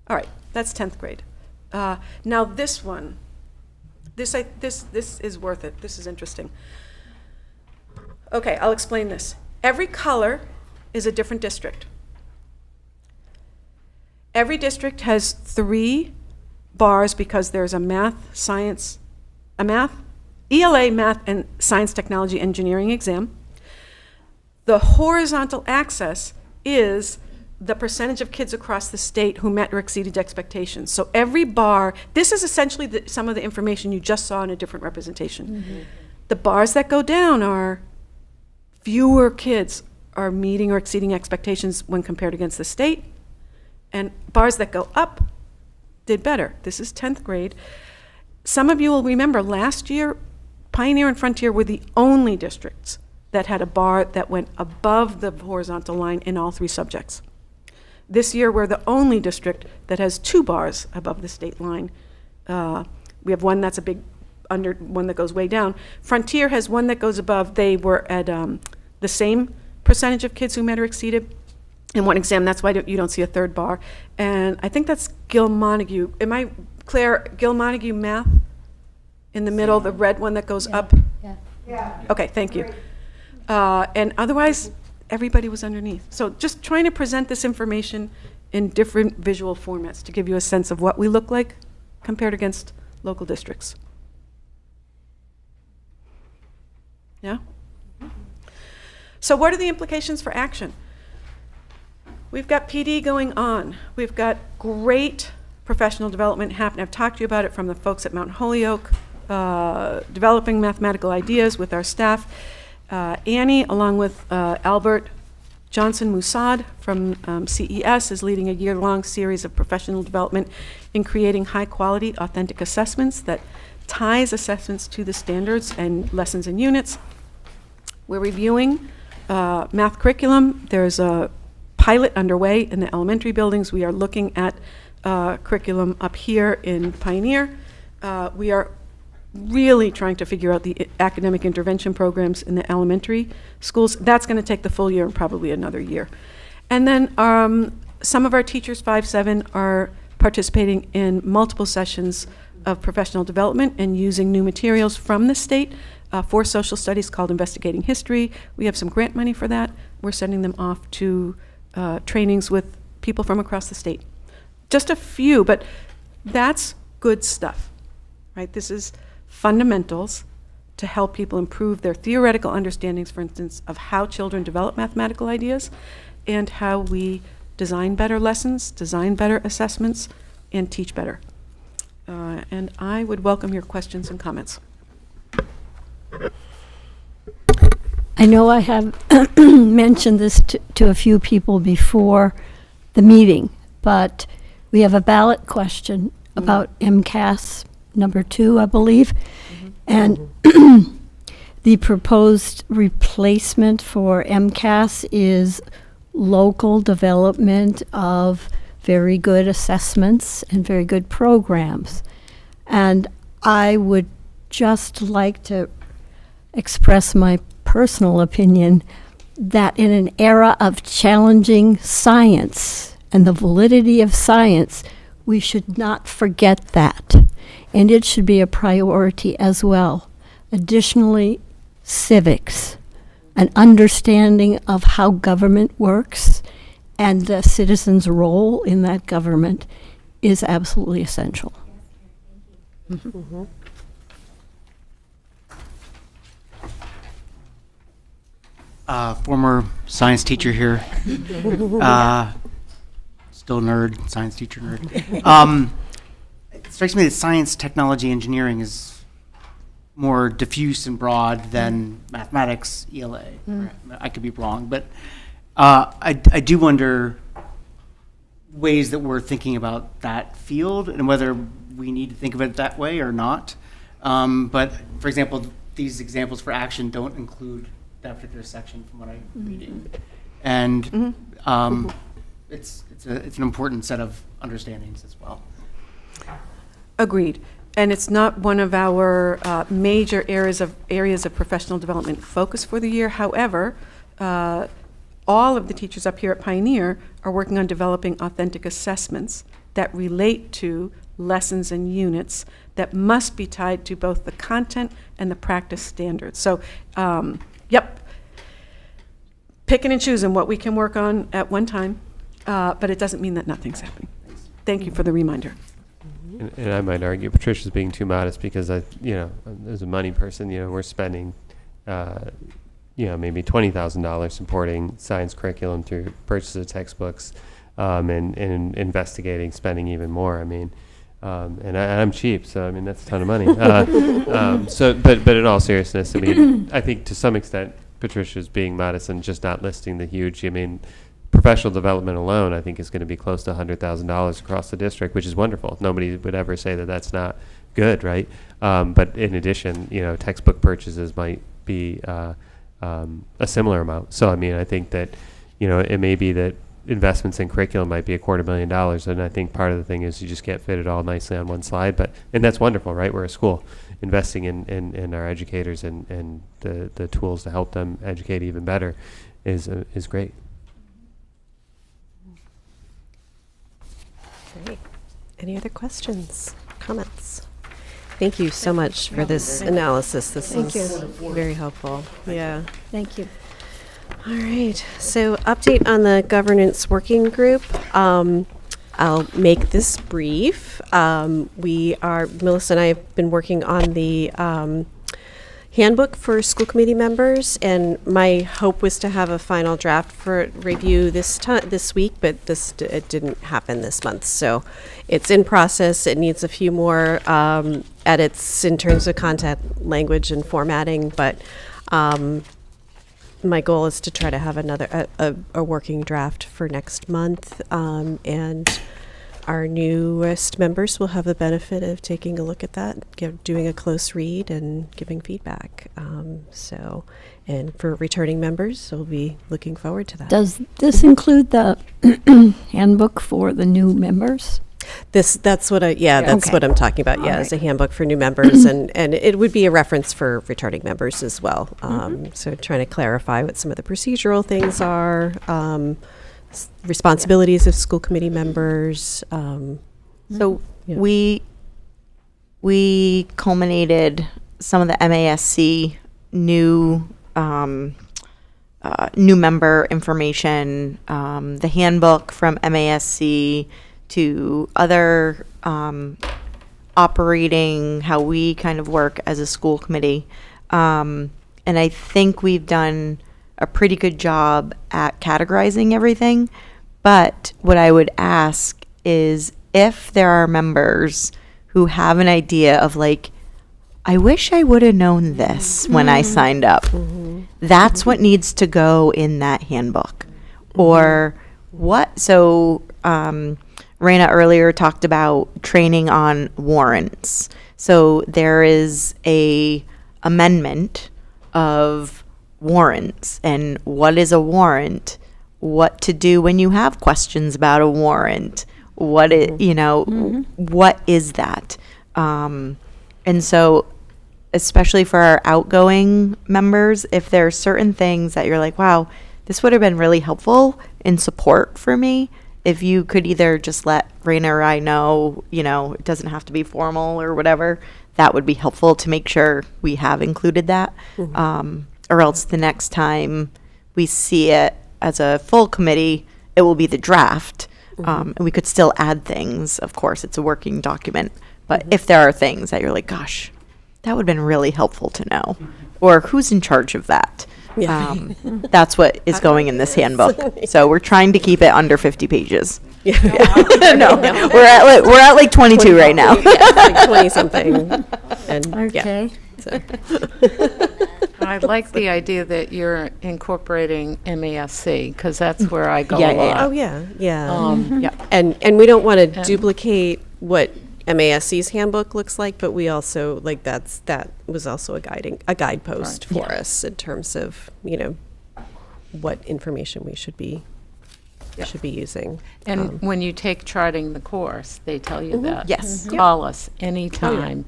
All right, that's 10th grade. Now this one, this is worth it. This is interesting. Okay, I'll explain this. Every color is a different district. Every district has 3 bars because there's a ELA, math, and science, technology, engineering exam. The horizontal axis is the percentage of kids across the state who met or exceeded expectations. So every bar, this is essentially some of the information you just saw in a different representation. Mm-hmm. The bars that go down are fewer kids are meeting or exceeding expectations when compared against the state, and bars that go up did better. This is 10th grade. Some of you will remember last year, Pioneer and Frontier were the only districts that had a bar that went above the horizontal line in all 3 subjects. This year, we're the only district that has 2 bars above the state line. We have one that's a big one that goes way down. Frontier has one that goes above. They were at the same percentage of kids who met or exceeded in one exam. That's why you don't see a 3rd bar. And I think that's Gilmontague. Am I, Claire, Gilmontague math in the middle, the red one that goes up? Yeah. Okay, thank you. And otherwise, everybody was underneath. So just trying to present this information in different visual formats to give you a sense of what we look like compared against local districts. Yeah? So what are the implications for action? We've got PD going on. We've got great professional development happening. I've talked to you about it from the folks at Mount Holyoke. developing mathematical ideas with our staff. Annie, along with Albert Johnson Musad from CES, is leading a year-long series of professional development in creating high-quality, authentic assessments that ties assessments to the standards and lessons and units. We're reviewing math curriculum. There's a pilot underway in the elementary buildings. We are looking at curriculum up here in Pioneer. We are really trying to figure out the academic intervention programs in the elementary schools. That's going to take the full year and probably another year. And then some of our teachers, 5-7, are participating in multiple sessions of professional development and using new materials from the state for social studies called Investigating History. We have some grant money for that. We're sending them off to trainings with people from across the state. Just a few, but that's good stuff, right? This is fundamentals to help people improve their theoretical understandings, for instance, of how children develop mathematical ideas and how we design better lessons, design better assessments, and teach better. And I would welcome your questions and comments. I know I have mentioned this to a few people before the meeting, but we have a ballot question about MCAS number 2, I believe. And the proposed replacement for MCAS is local development of very good assessments and very good programs. And I would just like to express my personal opinion that in an era of challenging science and the validity of science, we should not forget that. And it should be a priority as well. Additionally, civics, an understanding of how government works and the citizens' role in that government is absolutely essential. Former science teacher here. Still nerd, science teacher nerd. It strikes me that science, technology, engineering is more diffuse and broad than mathematics, ELA. I could be wrong, but I do wonder ways that we're thinking about that field and whether we need to think of it that way or not. But for example, these examples for action don't include that particular section from what I'm reading. And it's an important set of understandings as well. Agreed. And it's not one of our major areas of professional development focus for the year. However, all of the teachers up here at Pioneer are working on developing authentic assessments that relate to lessons and units that must be tied to both the content and the practice standards. So, yep, picking and choosing what we can work on at one time, but it doesn't mean that nothing's happening. Thank you for the reminder. And I might argue Patricia's being too modest because as a money person, we're spending, maybe $20,000 supporting science curriculum through purchase of textbooks, and investigating, spending even more. I mean, and I'm cheap, so I mean that's a ton of money. But in all seriousness, I mean, I think to some extent Patricia's being modest and just not listing the huge. I mean, professional development alone, I think, is going to be close to $100,000 across the district, which is wonderful. Nobody would ever say that that's not good, right? But in addition, textbook purchases might be a similar amount. So, I mean, I think that, it may be that investments in curriculum might be $250,000, and I think part of the thing is you just can't fit it all nicely on one slide. And that's wonderful, right? We're a school. Investing in our educators and the tools to help them educate even better is great. Great. Any other questions, comments? Thank you so much for this analysis. This is very helpful. Yeah. Thank you. All right. So update on the governance working group. I'll make this brief. Melissa and I have been working on the handbook for school committee members, and my hope was to have a final draft for review this week, but it didn't happen this month. So it's in process. It needs a few more edits in terms of content, language, and formatting, but my goal is to try to have a working draft for next month, and our newest members will have the benefit of taking a look at that, doing a close read and giving feedback. And for returning members, we'll be looking forward to that. Does this include the handbook for the new members? That's what Okay. what I'm talking about. Yeah, All it's a right. handbook for new members, and it would be a reference for returning members as well. So trying to clarify what some of the procedural things are, responsibilities of school committee members. So Yeah. we culminated some of the MASC new new member information, the handbook from MASC to other operating, how we kind of work as a school committee. And I think we've done a pretty good job at categorizing everything. But what I would ask is if there are members who have an idea of like, I wish I would have known this when I signed up. That's what needs to go in that handbook. Or what? So Raina earlier talked about training on warrants. So there is a amendment of warrants and what is a warrant, what to do when you have questions about a warrant, what it, what is that? And so especially for our outgoing members, if there are certain things that you're like, wow, this would have been really helpful in support for me, if you could either just let Raina or I know, it doesn't have to be formal or whatever, that would be helpful to make sure we have included that. Or else the next time we see it as a full committee, it will be the draft. And we could still add things. Of course, it's a working document. But if there are things that you're like, gosh, that would have been really helpful to know. Or who's in charge of that? Yeah. That's what is going in this handbook. So we're trying to keep it under 50 pages. Yeah. No, we're at like 22 right now. Like 20 something. And yeah. So. I like the idea that you're incorporating MASC, because that's where I go Yeah, a yeah, lot. Oh yeah, yeah. Yeah. And we don't want to duplicate what MASC's handbook looks like, but we also that was also a guidepost for us in terms of what information we should be using. And when you take charting the course, they tell you that. Yes. Call us anytime.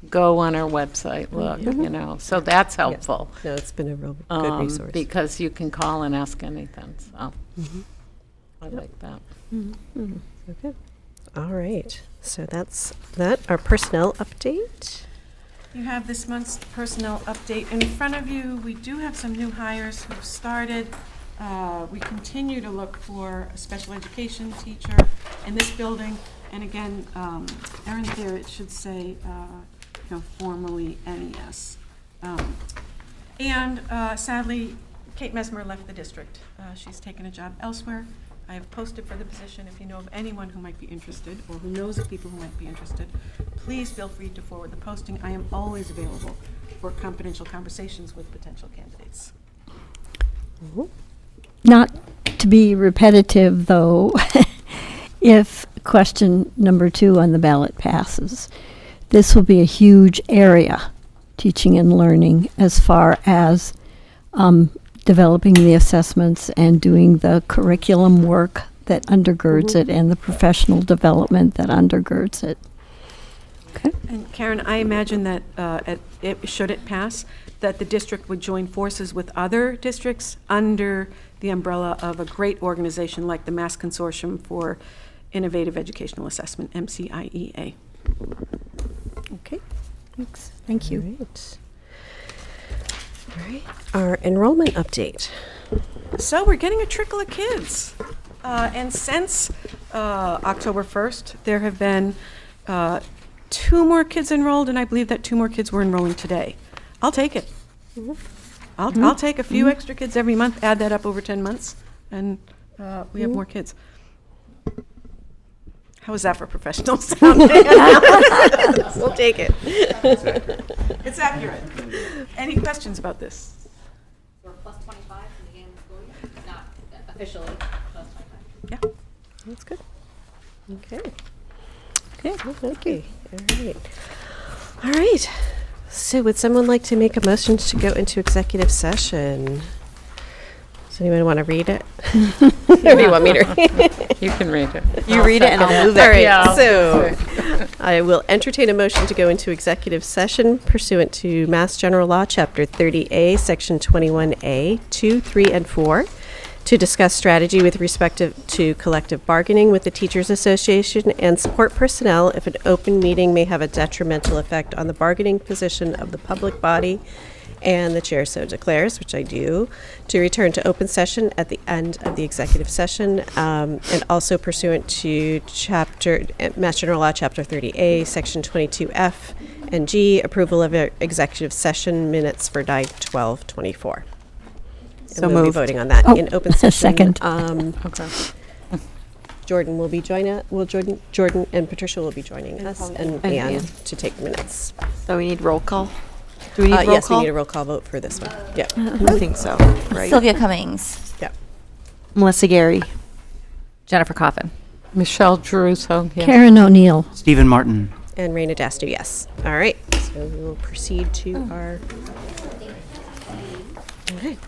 Go on our website, look, so that's helpful. No, it's been a real good resource. Because you can call and ask anything, so I like that. Okay. All right. So that's that. Our personnel update. You have this month's personnel update in front of you. We do have some new hires who've started. We continue to look for a special education teacher in this building. And again, Erin, there it should say, formally NES. And sadly, Kate Mesmer left the district. She's taken a job elsewhere. I have posted for the position. If you know of anyone who might be interested or who knows of people who might be interested, please feel free to forward the posting. I am always available for confidential conversations with potential candidates. Not to be repetitive, though, if question number 2 on the ballot passes, this will be a huge area, teaching and learning, as far as developing the assessments and doing the curriculum work that undergirds it and the professional development that undergirds it. Okay. And Karen, I imagine that should it pass, that the district would join forces with other districts under the umbrella of a great organization like the Mass Consortium for Innovative Educational Assessment, MCIEA. Okay. Thanks. Thank you. All right. Our enrollment update. So we're getting a trickle of kids. And since October 1st, there have been 2 more kids enrolled, and I believe that 2 more kids were enrolling today. I'll take it. I'll take a few extra kids every month, add that up over 10 months, and we have more kids. How is that for professional sounding? We'll take it. It's accurate. Any questions about this? We're plus 25 in the beginning of the school year, not officially plus 25. Yeah. That's good. Okay. Okay, well, thank you. All right. All right. So would someone like to make a motion to go into executive session? Does anyone want to read it? Or do you want me to read it? You can read it. You read it and I'll move it. All right, Yeah. so I will entertain a motion to go into executive session pursuant to Mass General Law, Chapter 30A, Section 21A, 2, 3, and 4, to discuss strategy with respect to collective bargaining with the Teachers Association and support personnel if an open meeting may have a detrimental effect on the bargaining position of the public body, and the chair so declares, which I do, to return to open session at the end of the executive session, and also pursuant to Mass General Law, Chapter 30A, Section 22F and G, approval of executive session minutes for 9/12/24. So And we'll be moved. voting on that in open session. Second. Okay. Jordan will be Jordan and Patricia will be joining us, and Anne to take minutes. So we need roll call? Do we need roll Yes, we call? need a roll call vote for this one. Yeah, I think so, right? Sylvia Cummings. yeah. Melissa Gary. Jennifer Coffin. Michelle Druso, yes. Karen O'Neill. Stephen Martin. And Raina Dastu, yes. All right, so we will proceed to our. All right.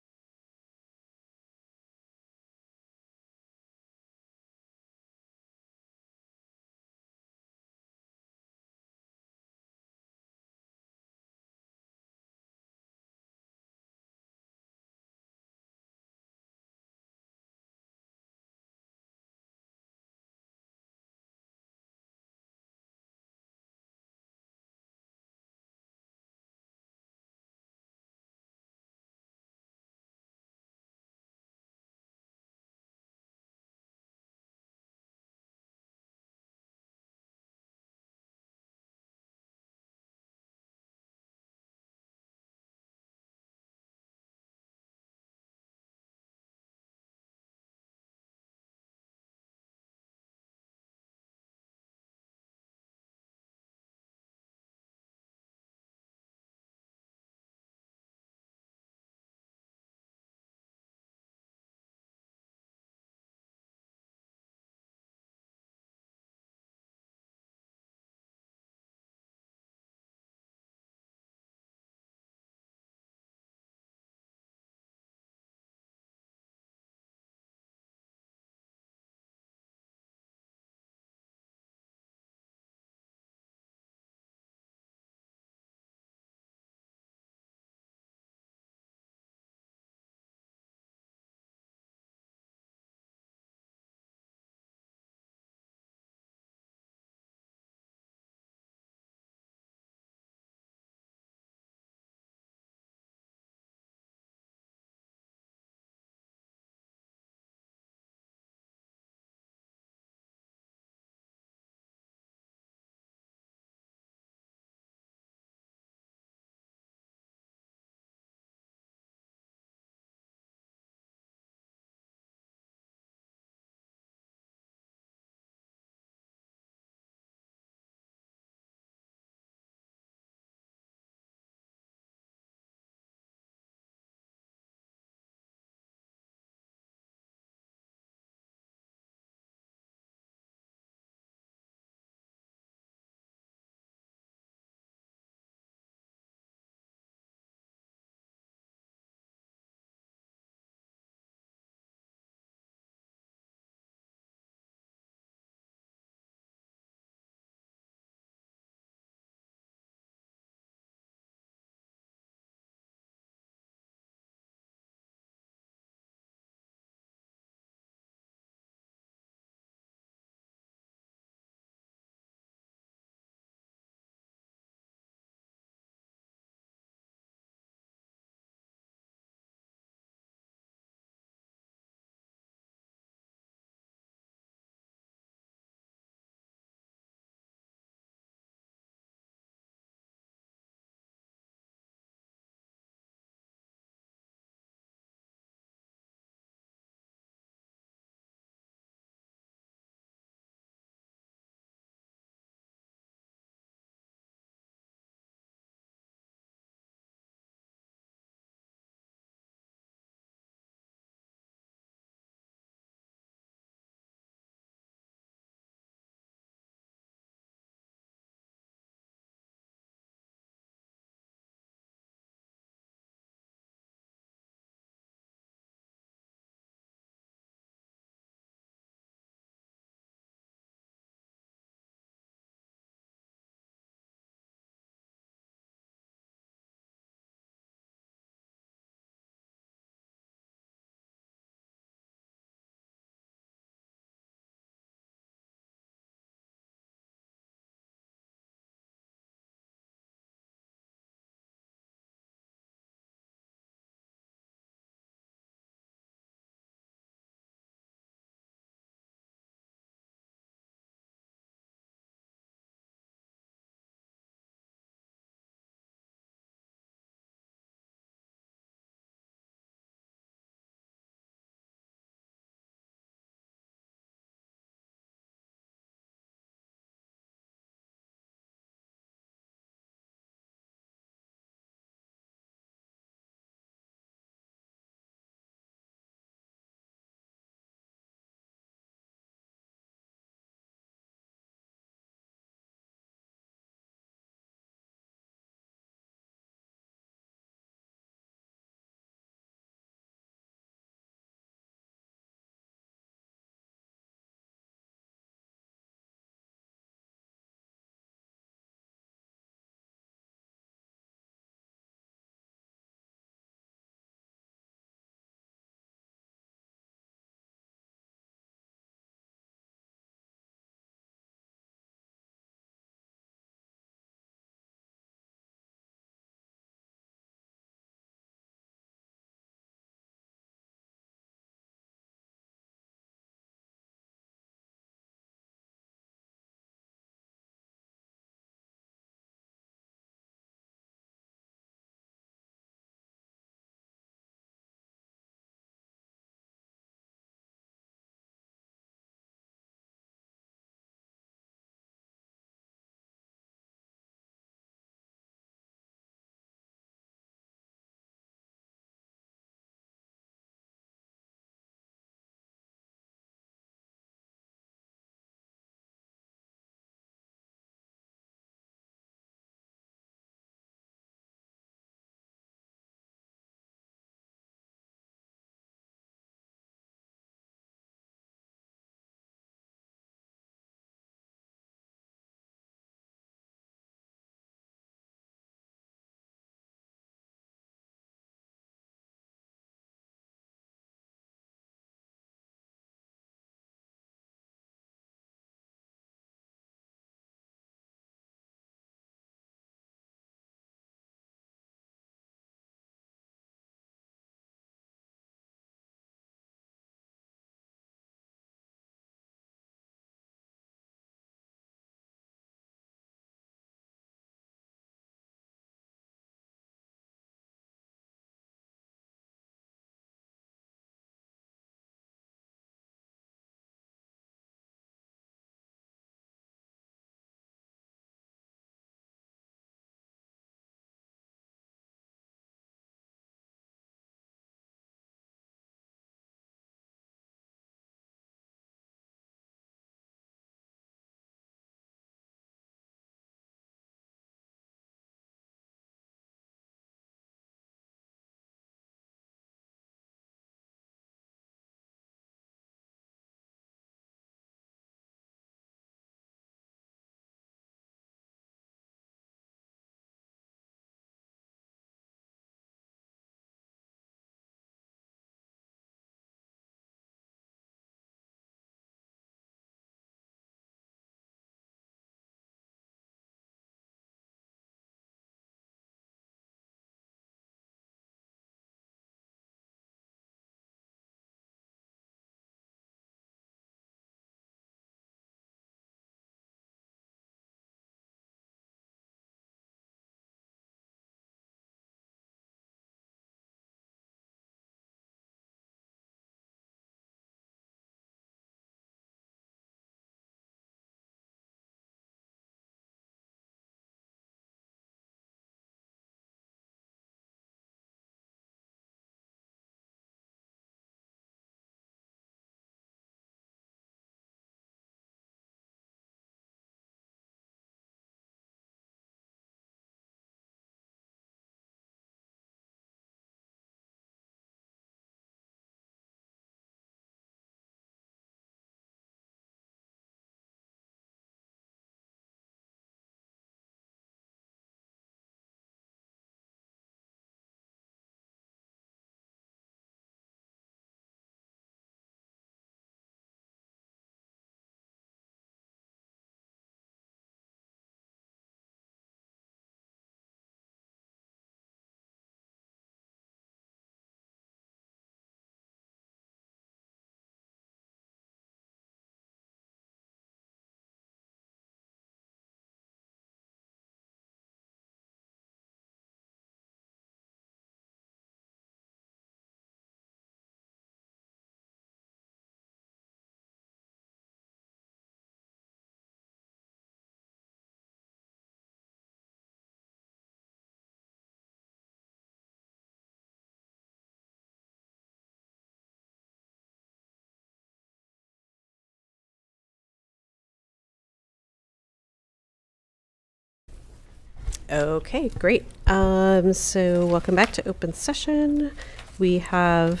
Okay, great. So welcome back to open session. We have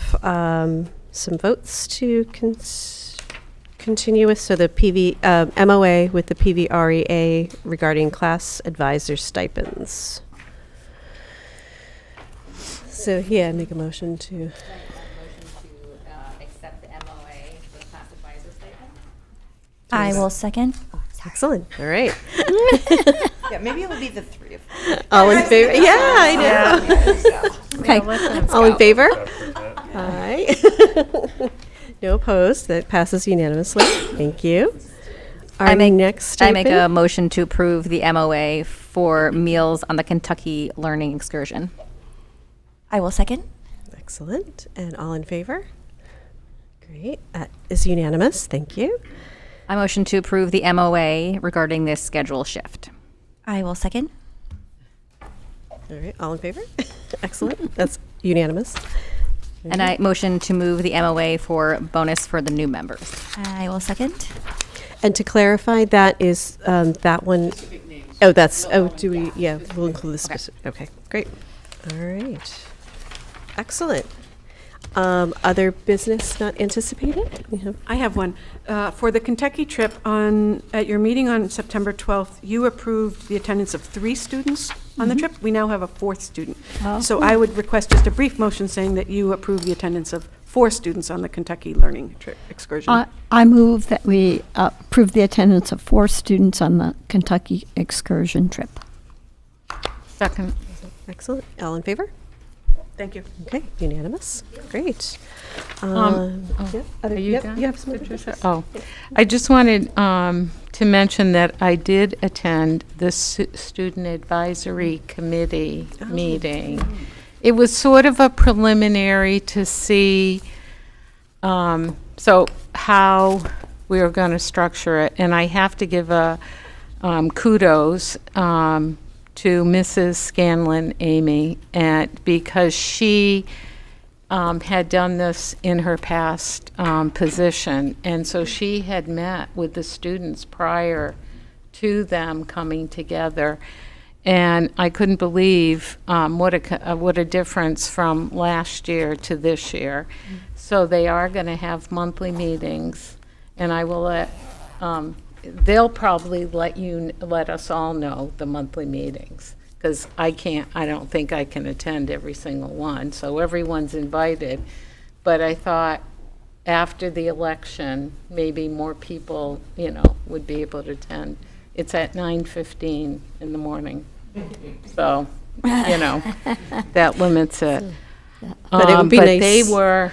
some votes to continue with. So the MOA with the PVREA regarding class advisor stipends. So yeah, make a motion to. Accept the MOA for the class advisor stipend. I will second. Excellent. All right. Yeah, maybe it will be the three of them. All in favor? Yeah, I know. Okay. All in favor? Aye. No opposed. That passes unanimously. Thank you. Our next I make a stipend? motion to approve the MOA for meals on the Kentucky Learning Excursion. I will second. Excellent. And all in favor? Great. That is unanimous. Thank you. I motion to approve the MOA regarding this schedule shift. I will second. All right. All in favor? Excellent. That's unanimous. And I motion to move the MOA for bonus for the new members. I will second. And to clarify, that is that one. Oh, that's. Oh, do we? Yeah, we'll include the specific. Okay, great. All right. Excellent. Other business not anticipated? We have I have one. For the Kentucky trip, at your meeting on September 12th, you approved the attendance of 3 students on the trip. We now have a 4th student. So I would request just a brief motion saying that you approve the attendance of 4 students on the Kentucky learning trip excursion. I move that we approve the attendance of 4 students on the Kentucky excursion trip. Second. excellent. All in favor? Thank you. Okay, unanimous. Great. Are Other, you yep, done, you have some other Patricia? business? Oh, I just wanted to mention that I did attend the Student Advisory Committee meeting. It was sort of a preliminary to see so how we were going to structure it. And I have to give a kudos to Mrs. Scanlon Amy, because she had done this in her past position. And so she had met with the students prior to them coming together. And I couldn't believe what a difference from last year to this year. So they are going to have monthly meetings, and I will let they'll probably let us all know the monthly meetings, because I don't think I can attend every single one, so everyone's invited. But I thought after the election, maybe more people, would be able to attend. It's at 9:15 in the morning, so, that limits it. But it would be nice. They were.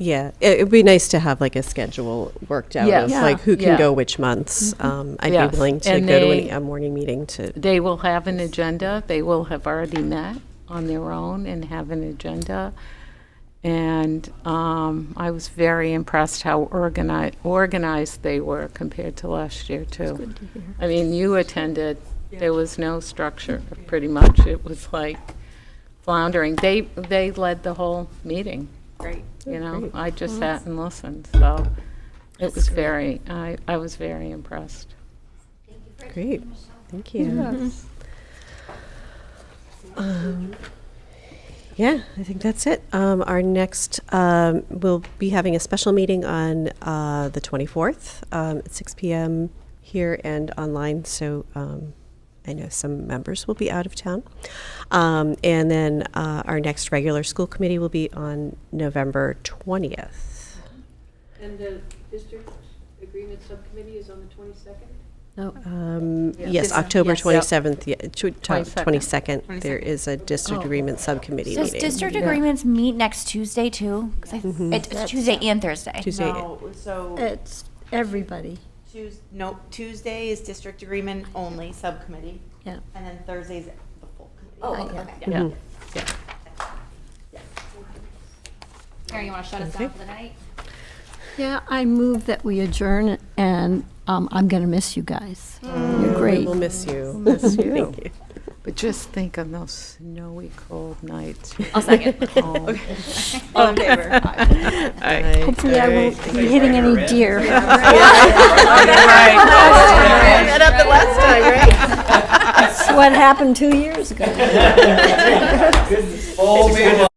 Yeah, it would be nice to have like a schedule worked out Yes. of Yeah. like who can Yeah. go which months. I'd Yes. be willing to And go to they- a morning meeting to. They will have an agenda. They will have already met on their own and have an agenda. And I was very impressed how organized they were compared to last year, too. I mean, you attended. There was no structure, pretty much. It was like floundering. They led the whole meeting. Great. I just sat and listened. So it was I was very impressed. Great, thank you. Yeah, I think that's it. Our next, we'll be having a special meeting on the 24th at 6 p.m. here and online. So I know some members will be out of town. And then our next regular school committee will be on November 20th. And the district agreement subcommittee is on the 22nd? No. Yes, October Yes. 27th, yeah, 22nd. 22nd, there is a district agreement subcommittee Does meeting. district agreements meet next Tuesday too? 'Cause it's Tuesday and Thursday. Tuesday. No, so It's everybody. Tuesday is district agreement only subcommittee, Yeah. and then Thursday's the full committee. Oh, okay. Mhm. Karen, you want to shut us down for the night? Yeah, I move that we adjourn, and I'm going to miss you guys. You're We great. will miss you. Miss you. Thank you. But just think on those snowy, cold nights. I'll second. All in favor? Aye. Hopefully I won't be hitting any deer. That up the last time, right? what happened 2 years ago. Oh, man.